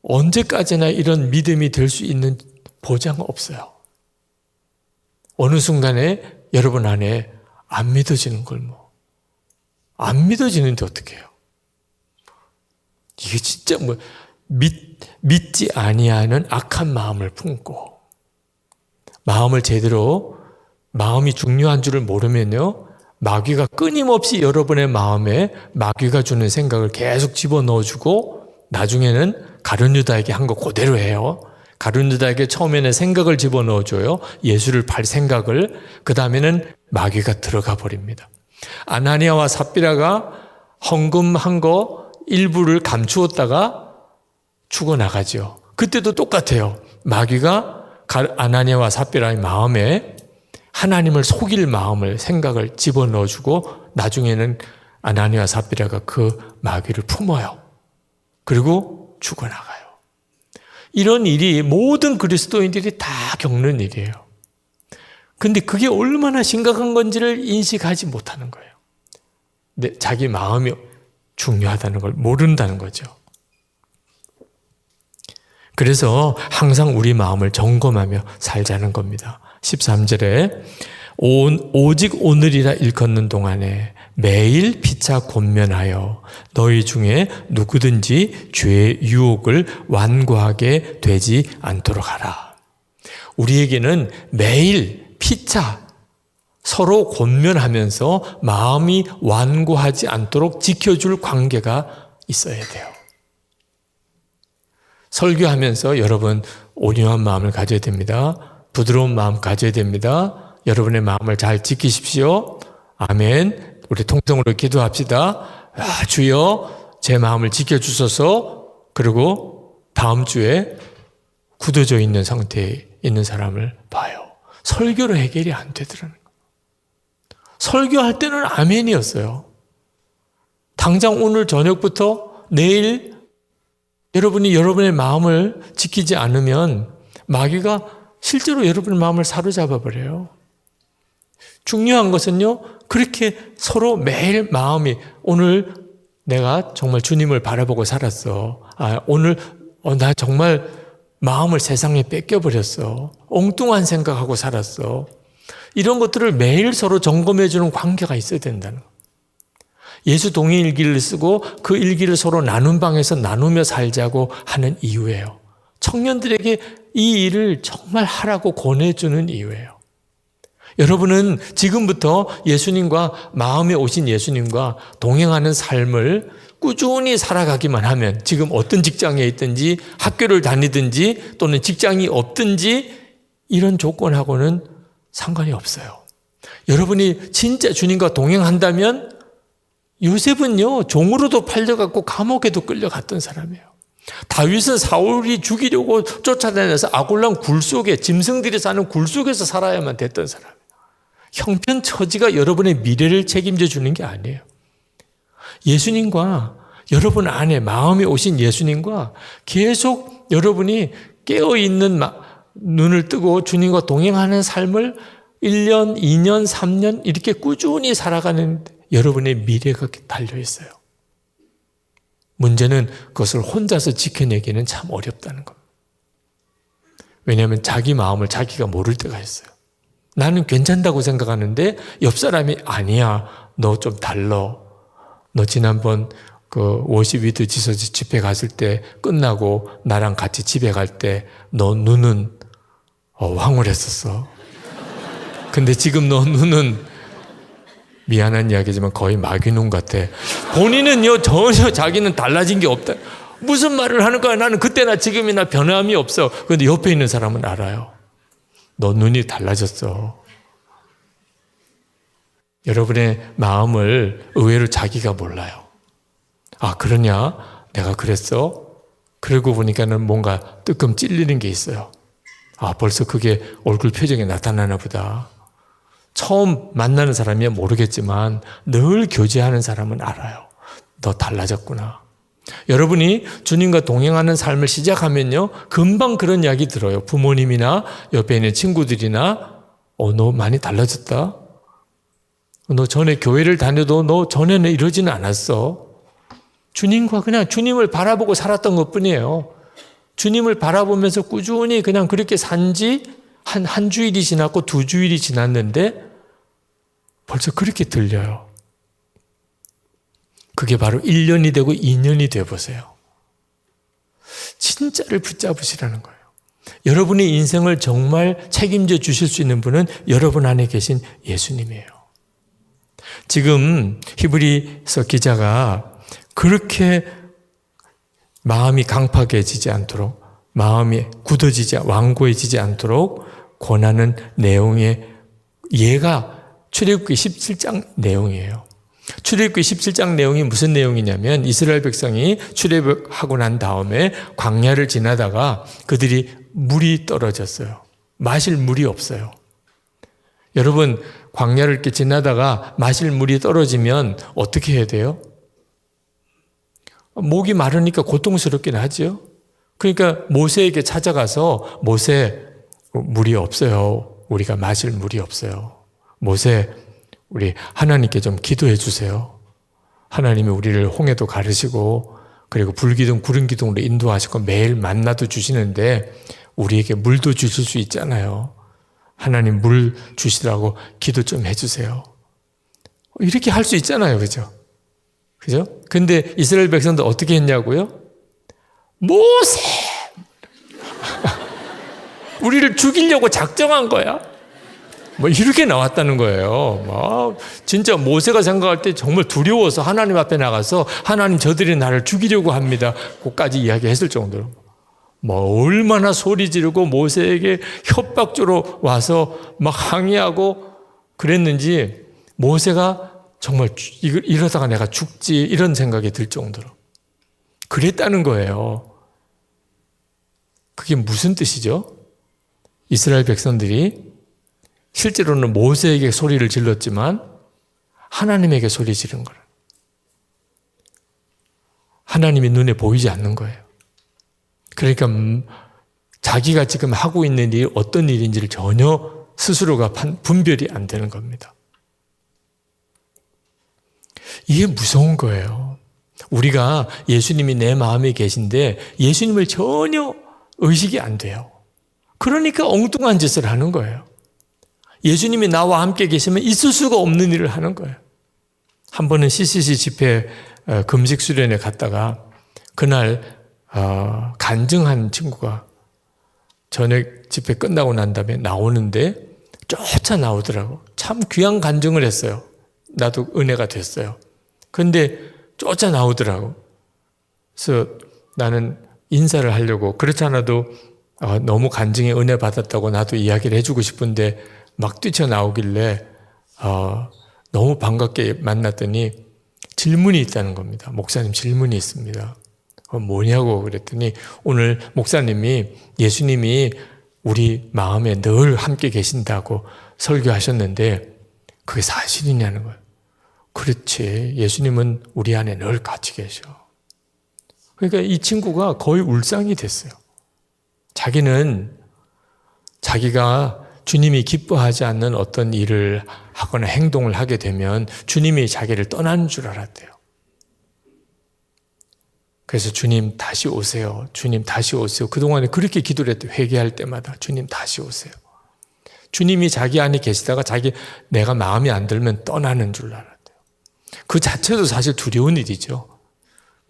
언제까지나 이런 믿음이 될 수 있는 보장은 없어요. 어느 순간에 여러분 안에 안 믿어지는 걸 안 믿어지는데 어떻게 해요? 이게 진짜 믿지 아니하는 악한 마음을 품고, 마음을 제대로, 마음이 중요한 줄을 모르면요, 마귀가 끊임없이 여러분의 마음에 마귀가 주는 생각을 계속 집어넣어주고 나중에는 가룟 유다에게 한 거 그대로 해요. 가룟 유다에게 처음에는 생각을 집어넣어줘요. 예수를 팔 생각을. 그 다음에는 마귀가 들어가 버립니다. 아나니아와 삽비라가 헌금한 거 일부를 감추었다가 죽어나가죠. 그때도 똑같아요. 마귀가 아나니아와 삽비라의 마음에 하나님을 속일 마음을, 생각을 집어넣어주고 나중에는 아나니아와 삽비라가 그 마귀를 품어요. 그리고 죽어나가요. 이런 일이 모든 그리스도인들이 다 겪는 일이에요. 근데 그게 얼마나 심각한 건지를 인식하지 못하는 거예요. 자기 마음이 중요하다는 걸 모른다는 거죠. 그래서 항상 우리 마음을 점검하며 살자는 겁니다. 13절에 오직 오늘이라 일컫는 동안에 매일 피차 권면하여 너희 중에 누구든지 죄의 유혹을 완고하게 되지 않도록 하라. 우리에게는 매일 피차 서로 권면하면서 마음이 완고하지 않도록 지켜줄 관계가 있어야 돼요. 설교하면서 여러분 온유한 마음을 가져야 됩니다. 부드러운 마음 가져야 됩니다. 여러분의 마음을 잘 지키십시오. 아멘. 우리 통성으로 기도합시다. 주여 제 마음을 지켜주소서. 그리고 다음 주에 굳어져 있는 상태에 있는 사람을 봐요. 설교로 해결이 안 되더라는 거예요. 설교할 때는 아멘이었어요. 당장 오늘 저녁부터 내일 여러분이 여러분의 마음을 지키지 않으면 마귀가 실제로 여러분의 마음을 사로잡아 버려요. 중요한 것은요, 그렇게 서로 매일 마음이, 오늘 내가 정말 주님을 바라보고 살았어. 오늘 나 정말 마음을 세상에 뺏겨버렸어. 엉뚱한 생각하고 살았어. 이런 것들을 매일 서로 점검해주는 관계가 있어야 된다는 거예요. 예수 동행 일기를 쓰고 그 일기를 서로 나눈 방에서 나누며 살자고 하는 이유예요. 청년들에게 이 일을 정말 하라고 권해주는 이유예요. 여러분은 지금부터 예수님과, 마음에 오신 예수님과 동행하는 삶을 꾸준히 살아가기만 하면, 지금 어떤 직장에 있든지 학교를 다니든지 또는 직장이 없든지 이런 조건하고는 상관이 없어요. 여러분이 진짜 주님과 동행한다면, 요셉은요 종으로도 팔려갔고 감옥에도 끌려갔던 사람이에요. 다윗은 사울이 죽이려고 쫓아다녀서 아골람 굴 속에, 짐승들이 사는 굴 속에서 살아야만 됐던 사람이에요. 형편처지가 여러분의 미래를 책임져 주는 게 아니에요. 예수님과, 여러분 안에 마음에 오신 예수님과 계속 여러분이 깨어있는 눈을 뜨고 주님과 동행하는 삶을 1년, 2년, 3년 이렇게 꾸준히 살아가는 여러분의 미래가 달려있어요. 문제는 그것을 혼자서 지켜내기는 참 어렵다는 겁니다. 왜냐하면 자기 마음을 자기가 모를 때가 있어요. 나는 괜찮다고 생각하는데 옆 사람이 아니야, 너 좀 달라. 너 지난번 그 워시위드 지서지 집회 갔을 때 끝나고 나랑 같이 집에 갈 때 너 눈은 황홀했었어. 근데 지금 너 눈은 미안한 이야기지만 거의 마귀 눈 같아. 본인은요 전혀 자기는 달라진 게 없다. 무슨 말을 하는 거야. 나는 그때나 지금이나 변함이 없어. 그런데 옆에 있는 사람은 알아요. 너 눈이 달라졌어. 여러분의 마음을 의외로 자기가 몰라요. 아, 그러냐? 내가 그랬어? 그러고 보니까는 뭔가 뜨끔 찔리는 게 있어요. 아, 벌써 그게 얼굴 표정에 나타나나 보다. 처음 만나는 사람이야 모르겠지만 늘 교제하는 사람은 알아요. 너 달라졌구나. 여러분이 주님과 동행하는 삶을 시작하면요, 금방 그런 이야기 들어요. 부모님이나 옆에 있는 친구들이나 너 많이 달라졌다. 너 전에 교회를 다녀도 너 전에는 이러지는 않았어. 주님과 그냥 주님을 바라보고 살았던 것뿐이에요. 주님을 바라보면서 꾸준히 그냥 그렇게 산지 한 주일이 지났고 2주일이 지났는데 벌써 그렇게 들려요. 그게 바로 1년이 되고 2년이 되어보세요. 진짜를 붙잡으시라는 거예요. 여러분의 인생을 정말 책임져 주실 수 있는 분은 여러분 안에 계신 예수님이에요. 지금 히브리서 기자가 그렇게 마음이 강팍해지지 않도록, 마음이 굳어지지, 완고해지지 않도록 권하는 내용의 예가 출애굽기 17장 내용이에요. 출애굽기 17장 내용이 무슨 내용이냐면 이스라엘 백성이 출애굽하고 난 다음에 광야를 지나다가 그들이 물이 떨어졌어요. 마실 물이 없어요. 여러분, 광야를 이렇게 지나다가 마실 물이 떨어지면 어떻게 해야 돼요? 목이 마르니까 고통스럽긴 하죠. 그러니까 모세에게 찾아가서 모세, 물이 없어요. 우리가 마실 물이 없어요. 모세, 우리 하나님께 좀 기도해 주세요. 하나님이 우리를 홍해도 가르시고 그리고 불기둥, 구름기둥으로 인도하시고 매일 만나도 주시는데 우리에게 물도 주실 수 있잖아요. 하나님 물 주시라고 기도 좀 해주세요. 이렇게 할 수 있잖아요. 그죠? 그죠? 근데 이스라엘 백성들 어떻게 했냐고요? 모세! 우리를 죽이려고 작정한 거야. 뭐 이렇게 나왔다는 거예요. 진짜 모세가 생각할 때 정말 두려워서 하나님 앞에 나가서 하나님 저들이 나를 죽이려고 합니다. 그까지 이야기했을 정도로. 얼마나 소리 지르고 모세에게 협박조로 와서 막 항의하고 그랬는지 모세가 정말 이러다가 내가 죽지 이런 생각이 들 정도로 그랬다는 거예요. 그게 무슨 뜻이죠? 이스라엘 백성들이 실제로는 모세에게 소리를 질렀지만 하나님에게 소리 지른 거예요. 하나님이 눈에 보이지 않는 거예요. 그러니까 자기가 지금 하고 있는 일이 어떤 일인지를 전혀 스스로가 분별이 안 되는 겁니다. 이게 무서운 거예요. 우리가 예수님이 내 마음에 계신데 예수님을 전혀 의식이 안 돼요. 그러니까 엉뚱한 짓을 하는 거예요. 예수님이 나와 함께 계시면 있을 수가 없는 일을 하는 거예요. 한 번은 CCC 집회 금식 수련회 갔다가 그날 간증한 친구가 저녁 집회 끝나고 난 다음에 나오는데 쫓아 나오더라고. 참 귀한 간증을 했어요. 나도 은혜가 됐어요. 그런데 쫓아 나오더라고. 그래서 나는 인사를 하려고 그렇지 않아도 너무 간증에 은혜 받았다고 나도 이야기를 해주고 싶은데 막 뛰쳐나오길래 너무 반갑게 만났더니 질문이 있다는 겁니다. 목사님 질문이 있습니다. 뭐냐고 그랬더니 오늘 목사님이 예수님이 우리 마음에 늘 함께 계신다고 설교하셨는데 그게 사실이냐는 거예요. 그렇지. 예수님은 우리 안에 늘 같이 계셔. 그러니까 이 친구가 거의 울상이 됐어요. 자기는 자기가 주님이 기뻐하지 않는 어떤 일을 하거나 행동을 하게 되면 주님이 자기를 떠나는 줄 알았대요. 그래서 주님 다시 오세요. 주님 다시 오세요. 그동안에 그렇게 기도를 했대요. 회개할 때마다 주님 다시 오세요. 주님이 자기 안에 계시다가 내가 마음에 안 들면 떠나는 줄 알았대요. 그 자체도 사실 두려운 일이죠.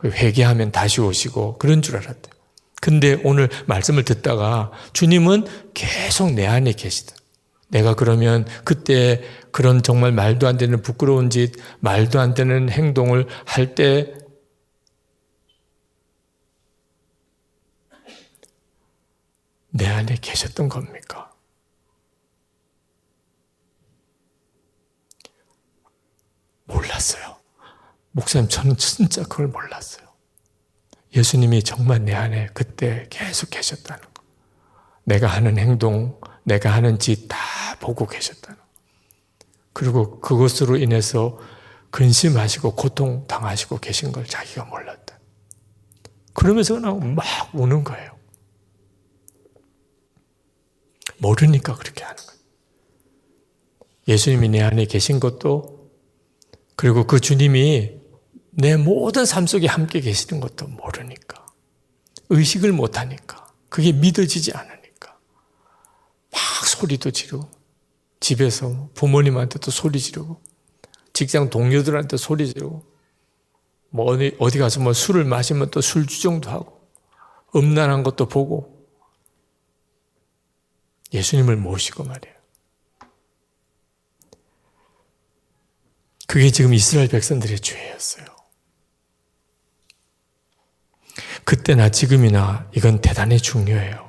회개하면 다시 오시고 그런 줄 알았대요. 근데 오늘 말씀을 듣다가 주님은 계속 내 안에 계시다. 내가 그러면 그때 그런 정말 말도 안 되는 부끄러운 짓, 말도 안 되는 행동을 할 때 내 안에 계셨던 겁니까? 목사님, 저는 진짜 그걸 몰랐어요. 예수님이 정말 내 안에 그때 계속 계셨다는 거. 내가 하는 행동, 내가 하는 짓 다 보고 계셨다는 거. 그리고 그것으로 인해서 근심하시고 고통당하시고 계신 걸 자기가 몰랐다. 그러면서 그냥 막 우는 거예요. 모르니까 그렇게 하는 거예요. 예수님이 내 안에 계신 것도, 그리고 그 주님이 내 모든 삶 속에 함께 계시는 것도 모르니까, 의식을 못하니까, 그게 믿어지지 않으니까 막 소리도 지르고, 집에서 부모님한테도 소리 지르고, 직장 동료들한테 소리 지르고, 뭐 어디 가서 뭐 술을 마시면 또 술 주정도 하고, 음란한 것도 보고, 예수님을 모시고 말이에요. 그게 지금 이스라엘 백성들의 죄였어요. 그때나 지금이나 이건 대단히 중요해요.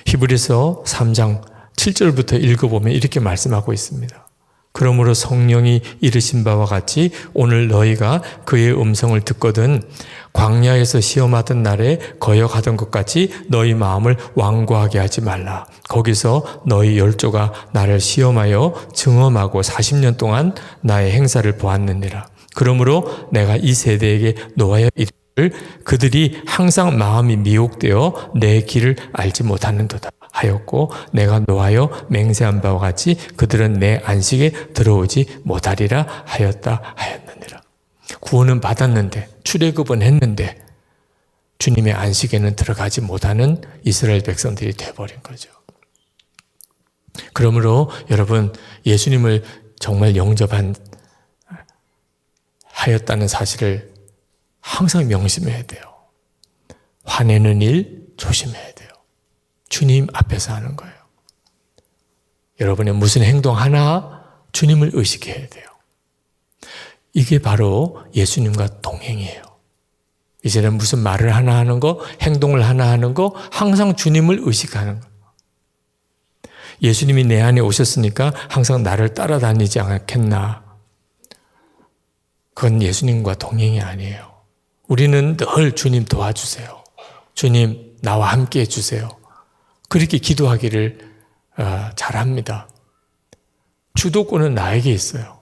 히브리서 3장 7절부터 읽어보면 이렇게 말씀하고 있습니다. 그러므로 성령이 이르신 바와 같이 오늘 너희가 그의 음성을 듣거든 광야에서 시험하던 날에 거역하던 것 같이 너희 마음을 완고하게 하지 말라. 거기서 너희 열조가 나를 시험하여 증험하고 40년 동안 나의 행사를 보았느니라. 그러므로 내가 이 세대에게 노하여 이르기를 그들이 항상 마음이 미혹되어 내 길을 알지 못하는도다 하였고 내가 노하여 맹세한 바와 같이 그들은 내 안식에 들어오지 못하리라 하였다 하였느니라. 구원은 받았는데 출애굽은 했는데 주님의 안식에는 들어가지 못하는 이스라엘 백성들이 되어버린 거죠. 그러므로 여러분, 예수님을 정말 하였다는 사실을 항상 명심해야 돼요. 화내는 일 조심해야 돼요. 주님 앞에서 하는 거예요. 여러분의 무슨 행동 하나 주님을 의식해야 돼요. 이게 바로 예수님과 동행이에요. 이제는 무슨 말을 하나 하는 거, 행동을 하나 하는 거, 항상 주님을 의식하는 거. 예수님이 내 안에 오셨으니까 항상 나를 따라다니지 않겠나. 그건 예수님과 동행이 아니에요. 우리는 늘 주님 도와주세요. 주님 나와 함께 해주세요. 그렇게 기도하기를 잘합니다. 주도권은 나에게 있어요.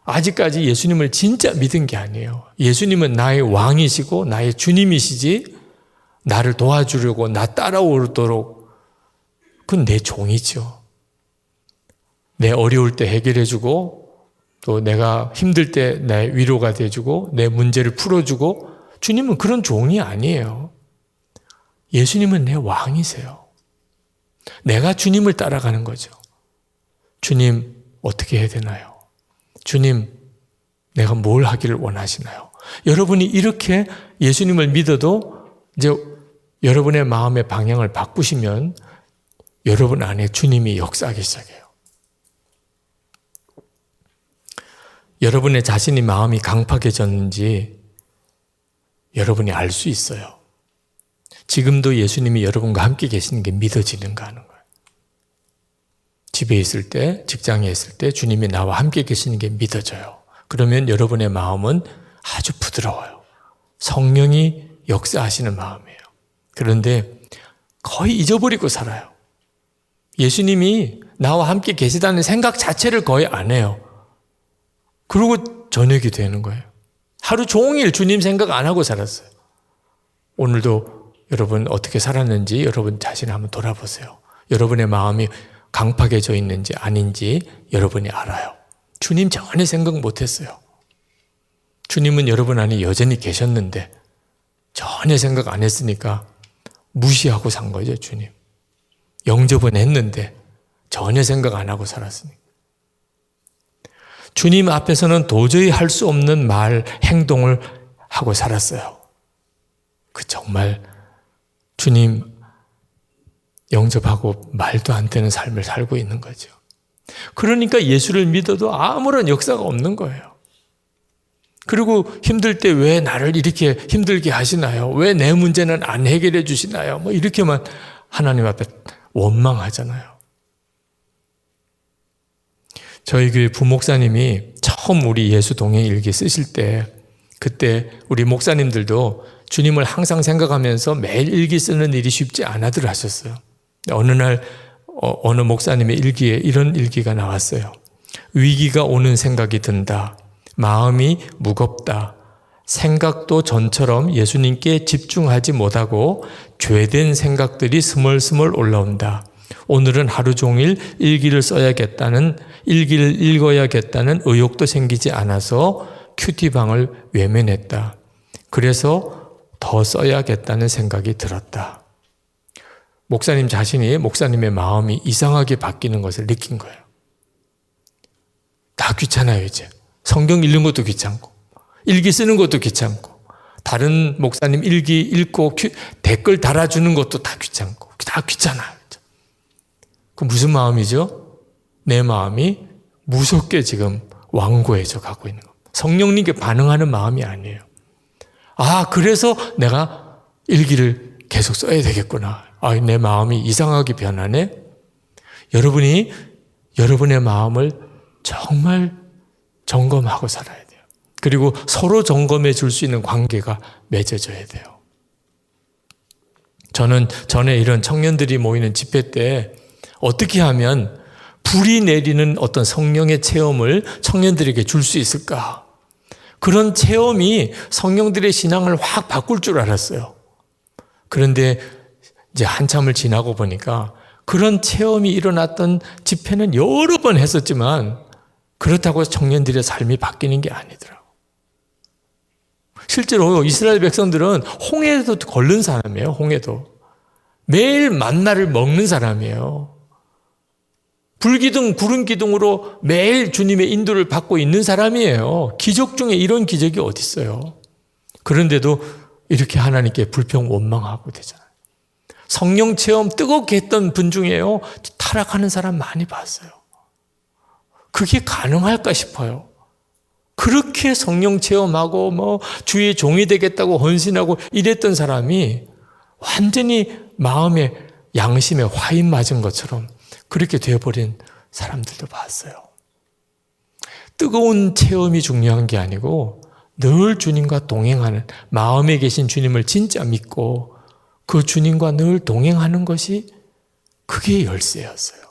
아직까지 예수님을 진짜 믿은 게 아니에요. 예수님은 나의 왕이시고 나의 주님이시지 나를 도와주려고 나 따라오도록 그건 내 종이죠. 내 어려울 때 해결해주고 또 내가 힘들 때 내 위로가 돼주고 내 문제를 풀어주고 주님은 그런 종이 아니에요. 예수님은 내 왕이세요. 내가 주님을 따라가는 거죠. 주님 어떻게 해야 되나요? 주님 내가 뭘 하기를 원하시나요? 여러분이 이렇게 예수님을 믿어도 이제 여러분의 마음의 방향을 바꾸시면 여러분 안에 주님이 역사하기 시작해요. 여러분의 자신이 마음이 강팍해졌는지 여러분이 알 수 있어요. 지금도 예수님이 여러분과 함께 계시는 게 믿어지는가 하는 거예요. 집에 있을 때, 직장에 있을 때 주님이 나와 함께 계시는 게 믿어져요. 그러면 여러분의 마음은 아주 부드러워요. 성령이 역사하시는 마음이에요. 그런데 거의 잊어버리고 살아요. 예수님이 나와 함께 계시다는 생각 자체를 거의 안 해요. 그리고 저녁이 되는 거예요. 하루 종일 주님 생각 안 하고 살았어요. 오늘도 여러분 어떻게 살았는지 여러분 자신을 한번 돌아보세요. 여러분의 마음이 강팍해져 있는지 아닌지 여러분이 알아요. 주님 전혀 생각 못했어요. 주님은 여러분 안에 여전히 계셨는데 전혀 생각 안 했으니까 무시하고 산 거죠, 주님. 영접은 했는데 전혀 생각 안 하고 살았으니까. 주님 앞에서는 도저히 할 수 없는 말, 행동을 하고 살았어요. 그 정말 주님 영접하고 말도 안 되는 삶을 살고 있는 거죠. 그러니까 예수를 믿어도 아무런 역사가 없는 거예요. 그리고 힘들 때 왜 나를 이렇게 힘들게 하시나요? 왜 내 문제는 안 해결해 주시나요? 뭐 이렇게만 하나님 앞에 원망하잖아요. 저희 교회 부목사님이 처음 우리 예수 동행 일기 쓰실 때 그때 우리 목사님들도 주님을 항상 생각하면서 매일 일기 쓰는 일이 쉽지 않아들 하셨어요. 어느 날 어느 목사님의 일기에 이런 일기가 나왔어요. 위기가 오는 생각이 든다. 마음이 무겁다. 생각도 전처럼 예수님께 집중하지 못하고 죄된 생각들이 스멀스멀 올라온다. 오늘은 하루 종일 일기를 읽어야겠다는 의욕도 생기지 않아서 큐티방을 외면했다. 그래서 더 써야겠다는 생각이 들었다. 목사님 자신이 목사님의 마음이 이상하게 바뀌는 것을 느낀 거예요. 다 귀찮아요, 이제. 성경 읽는 것도 귀찮고, 일기 쓰는 것도 귀찮고, 다른 목사님 일기 읽고 댓글 달아주는 것도 다 귀찮고, 다 귀찮아요. 그 무슨 마음이죠? 내 마음이 무섭게 지금 완고해져 가고 있는 겁니다. 성령님께 반응하는 마음이 아니에요. 아, 그래서 내가 일기를 계속 써야 되겠구나. 아, 내 마음이 이상하게 변하네. 여러분이 여러분의 마음을 정말 점검하고 살아야 돼요. 그리고 서로 점검해 줄 수 있는 관계가 맺어져야 돼요. 저는 전에 이런 청년들이 모이는 집회 때 어떻게 하면 불이 내리는 어떤 성령의 체험을 청년들에게 줄 수 있을까? 그런 체험이 성령들의 신앙을 확 바꿀 줄 알았어요. 그런데 이제 한참을 지나고 보니까 그런 체험이 일어났던 집회는 여러 번 했었지만 그렇다고 청년들의 삶이 바뀌는 게 아니더라고요. 실제로 이스라엘 백성들은 홍해도 걸른 사람이에요. 홍해도. 매일 만나를 먹는 사람이에요. 불기둥, 구름기둥으로 매일 주님의 인도를 받고 있는 사람이에요. 기적 중에 이런 기적이 어디 있어요? 그런데도 이렇게 하나님께 불평 원망하고 되잖아요. 성령 체험 뜨겁게 했던 분 중에요. 타락하는 사람 많이 봤어요. 그게 가능할까 싶어요. 그렇게 성령 체험하고 주의 종이 되겠다고 헌신하고 이랬던 사람이 완전히 마음에 양심에 화인 맞은 것처럼 그렇게 되어버린 사람들도 봤어요. 뜨거운 체험이 중요한 게 아니고 늘 주님과 동행하는, 마음에 계신 주님을 진짜 믿고 그 주님과 늘 동행하는 것이 그게 열쇠였어요.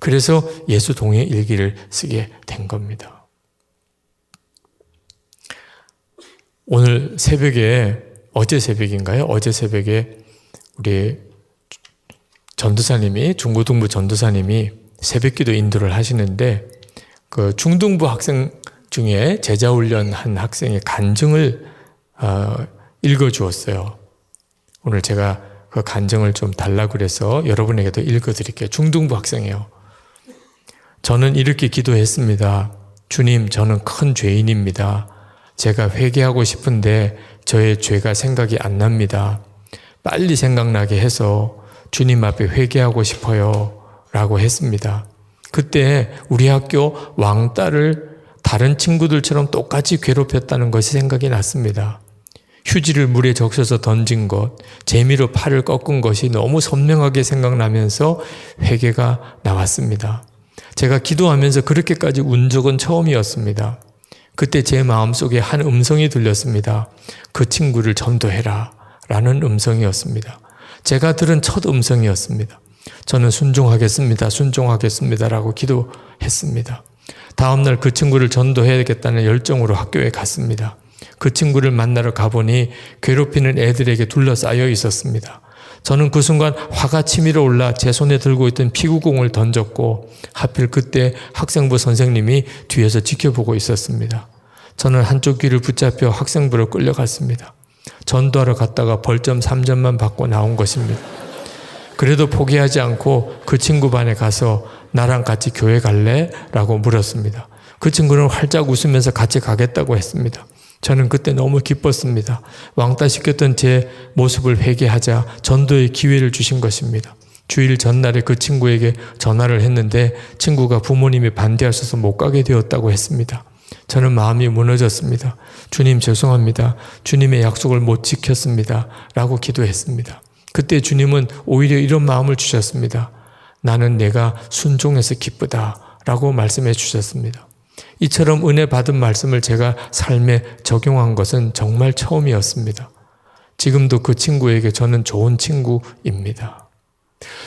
그래서 예수 동행 일기를 쓰게 된 겁니다. 오늘 새벽에, 어제 새벽인가요? 어제 새벽에 우리 전도사님이, 중고등부 전도사님이 새벽기도 인도를 하시는데 그 중등부 학생 중에 제자훈련 한 학생의 간증을 읽어주었어요. 오늘 제가 그 간증을 좀 달라고 그래서 여러분에게도 읽어드릴게요. 중등부 학생이에요. 저는 이렇게 기도했습니다. 주님, 저는 큰 죄인입니다. 제가 회개하고 싶은데 저의 죄가 생각이 안 납니다. 빨리 생각나게 해서 주님 앞에 회개하고 싶어요 라고 했습니다. 그때 우리 학교 왕딸을 다른 친구들처럼 똑같이 괴롭혔다는 것이 생각이 났습니다. 휴지를 물에 적셔서 던진 것, 재미로 팔을 꺾은 것이 너무 선명하게 생각나면서 회개가 나왔습니다. 제가 기도하면서 그렇게까지 운 적은 처음이었습니다. 그때 제 마음속에 한 음성이 들렸습니다. 그 친구를 전도해라 라는 음성이었습니다. 제가 들은 첫 음성이었습니다. 저는 순종하겠습니다 라고 기도했습니다. 다음날 그 친구를 전도해야겠다는 열정으로 학교에 갔습니다. 그 친구를 만나러 가보니 괴롭히는 애들에게 둘러싸여 있었습니다. 저는 그 순간 화가 치밀어 올라 제 손에 들고 있던 피구공을 던졌고 하필 그때 학생부 선생님이 뒤에서 지켜보고 있었습니다. 저는 한쪽 귀를 붙잡혀 학생부로 끌려갔습니다. 전도하러 갔다가 벌점 3점만 받고 나온 것입니다. 그래도 포기하지 않고 그 친구 반에 가서 나랑 같이 교회 갈래? 라고 물었습니다. 그 친구는 활짝 웃으면서 같이 가겠다고 했습니다. 저는 그때 너무 기뻤습니다. 왕따 시켰던 제 모습을 회개하자 전도의 기회를 주신 것입니다. 주일 전날에 그 친구에게 전화를 했는데 친구가 부모님이 반대하셔서 못 가게 되었다고 했습니다. 저는 마음이 무너졌습니다. 주님 죄송합니다. 주님의 약속을 못 지켰습니다. 라고 기도했습니다. 그때 주님은 오히려 이런 마음을 주셨습니다. 나는 내가 순종해서 기쁘다. 라고 말씀해 주셨습니다. 이처럼 은혜 받은 말씀을 제가 삶에 적용한 것은 정말 처음이었습니다. 지금도 그 친구에게 저는 좋은 친구입니다.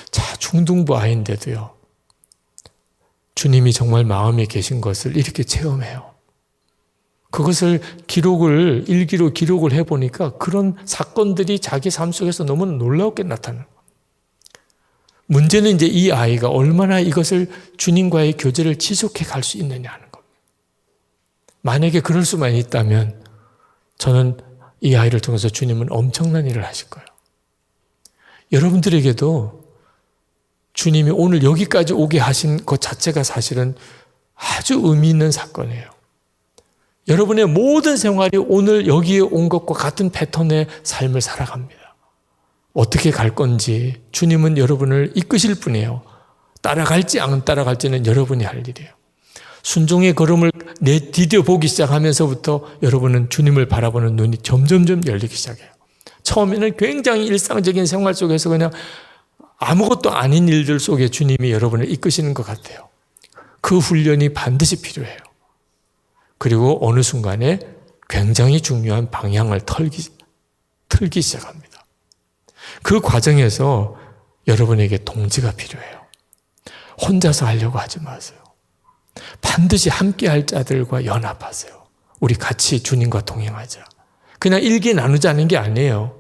자, 중등부 아이인데도요, 주님이 정말 마음에 계신 것을 이렇게 체험해요. 그것을 일기로 기록을 해보니까 그런 사건들이 자기 삶 속에서 너무 놀라웠게 나타나요. 문제는 이제 이 아이가 얼마나 이것을 주님과의 교제를 지속해 갈 수 있느냐 하는 겁니다. 만약에 그럴 수만 있다면 저는 이 아이를 통해서 주님은 엄청난 일을 하실 거예요. 여러분들에게도 주님이 오늘 여기까지 오게 하신 것 자체가 사실은 아주 의미 있는 사건이에요. 여러분의 모든 생활이 오늘 여기에 온 것과 같은 패턴의 삶을 살아갑니다. 어떻게 갈 건지 주님은 여러분을 이끄실 분이에요. 따라갈지 안 따라갈지는 여러분이 할 일이에요. 순종의 걸음을 디뎌 보기 시작하면서부터 여러분은 주님을 바라보는 눈이 점점점 열리기 시작해요. 처음에는 굉장히 일상적인 생활 속에서 그냥 아무것도 아닌 일들 속에 주님이 여러분을 이끄시는 것 같아요. 그 훈련이 반드시 필요해요. 그리고 어느 순간에 굉장히 중요한 방향을 틀기 시작합니다. 그 과정에서 여러분에게 동지가 필요해요. 혼자서 하려고 하지 마세요. 반드시 함께할 자들과 연합하세요. 우리 같이 주님과 동행하자. 그냥 일기 나누자는 게 아니에요.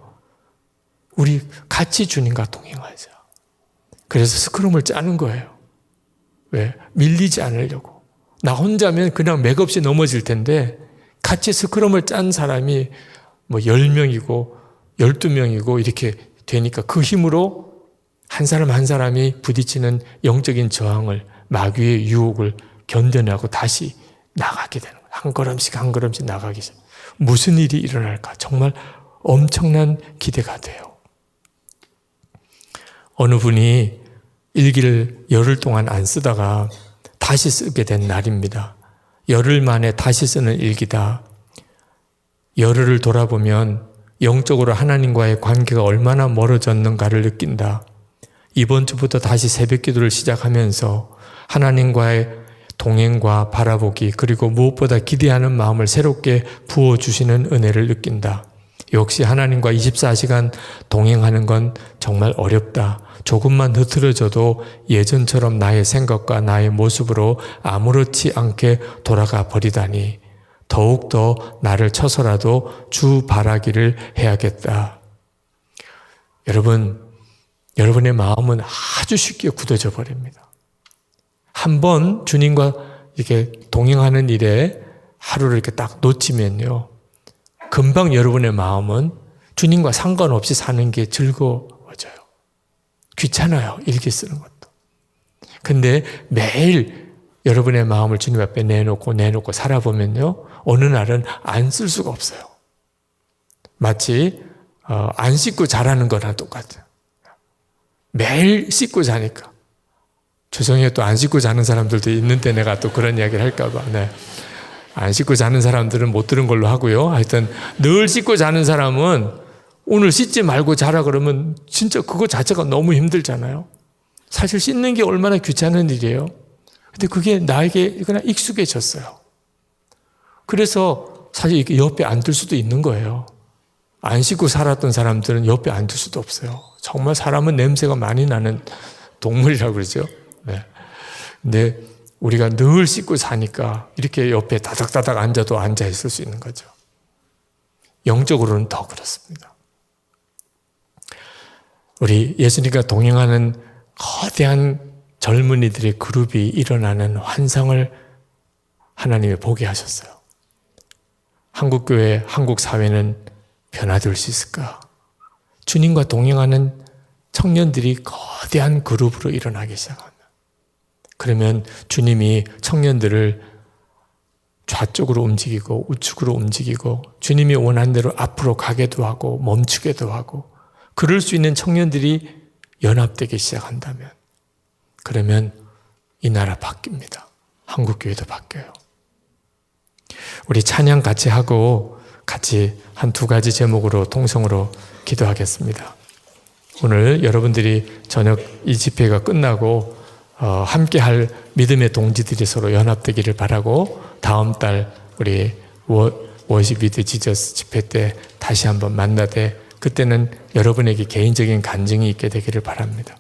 우리 같이 주님과 동행하자. 그래서 스크럼을 짜는 거예요. 왜? 밀리지 않으려고. 나 혼자면 그냥 맥없이 넘어질 텐데 같이 스크럼을 짠 사람이 뭐 10명이고 12명이고 이렇게 되니까 그 힘으로 한 사람 한 사람이 부딪히는 영적인 저항을, 마귀의 유혹을 견뎌내고 다시 나가게 되는 거예요. 한 걸음씩 한 걸음씩 나가기 시작. 무슨 일이 일어날까? 정말 엄청난 기대가 돼요. 어느 분이 일기를 열흘 동안 안 쓰다가 다시 쓰게 된 날입니다. 열흘 만에 다시 쓰는 일기다. 열흘을 돌아보면 영적으로 하나님과의 관계가 얼마나 멀어졌는가를 느낀다. 이번 주부터 다시 새벽 기도를 시작하면서 하나님과의 동행과 바라보기, 그리고 무엇보다 기대하는 마음을 새롭게 부어주시는 은혜를 느낀다. 역시 하나님과 24시간 동행하는 건 정말 어렵다. 조금만 흐트러져도 예전처럼 나의 생각과 나의 모습으로 아무렇지 않게 돌아가 버리다니 더욱더 나를 쳐서라도 주 바라기를 해야겠다. 여러분의 마음은 아주 쉽게 굳어져 버립니다. 한번 주님과 이렇게 동행하는 일에 하루를 이렇게 딱 놓치면요, 금방 여러분의 마음은 주님과 상관없이 사는 게 즐거워져요. 귀찮아요, 일기 쓰는 것도. 근데 매일 여러분의 마음을 주님 앞에 내놓고 살아보면요, 어느 날은 안 쓸 수가 없어요. 마치 안 씻고 자라는 거랑 똑같아요. 매일 씻고 자니까. 죄송해요, 또 안 씻고 자는 사람들도 있는데 내가 또 그런 이야기를 할까 봐. 네. 안 씻고 자는 사람들은 못 들은 걸로 하고요. 하여튼 늘 씻고 자는 사람은 오늘 씻지 말고 자라 그러면 진짜 그거 자체가 너무 힘들잖아요. 사실 씻는 게 얼마나 귀찮은 일이에요. 근데 그게 나에게 그냥 익숙해졌어요. 그래서 사실 이렇게 옆에 앉을 수도 있는 거예요. 안 씻고 살았던 사람들은 옆에 앉을 수도 없어요. 정말 사람은 냄새가 많이 나는 동물이라고 그러죠. 네. 근데 우리가 늘 씻고 사니까 이렇게 옆에 다닥다닥 앉아도 앉아 있을 수 있는 거죠. 영적으로는 더 그렇습니다. 우리 예수님과 동행하는 거대한 젊은이들의 그룹이 일어나는 환상을 하나님이 보게 하셨어요. 한국교회, 한국사회는 변화될 수 있을까? 주님과 동행하는 청년들이 거대한 그룹으로 일어나기 시작합니다. 그러면 주님이 청년들을 좌쪽으로 움직이고 우측으로 움직이고 주님이 원하는 대로 앞으로 가게도 하고 멈추게도 하고, 그럴 수 있는 청년들이 연합되기 시작한다면, 그러면 이 나라 바뀝니다. 한국교회도 바뀌어요. 우리 찬양 같이 하고 같이 한 2가지 제목으로 통성으로 기도하겠습니다. 오늘 여러분들이 저녁 이 집회가 끝나고 함께할 믿음의 동지들이 서로 연합되기를 바라고 다음 달 우리 워십 위드 지저스 집회 때 다시 한번 만나되 그때는 여러분에게 개인적인 간증이 있게 되기를 바랍니다.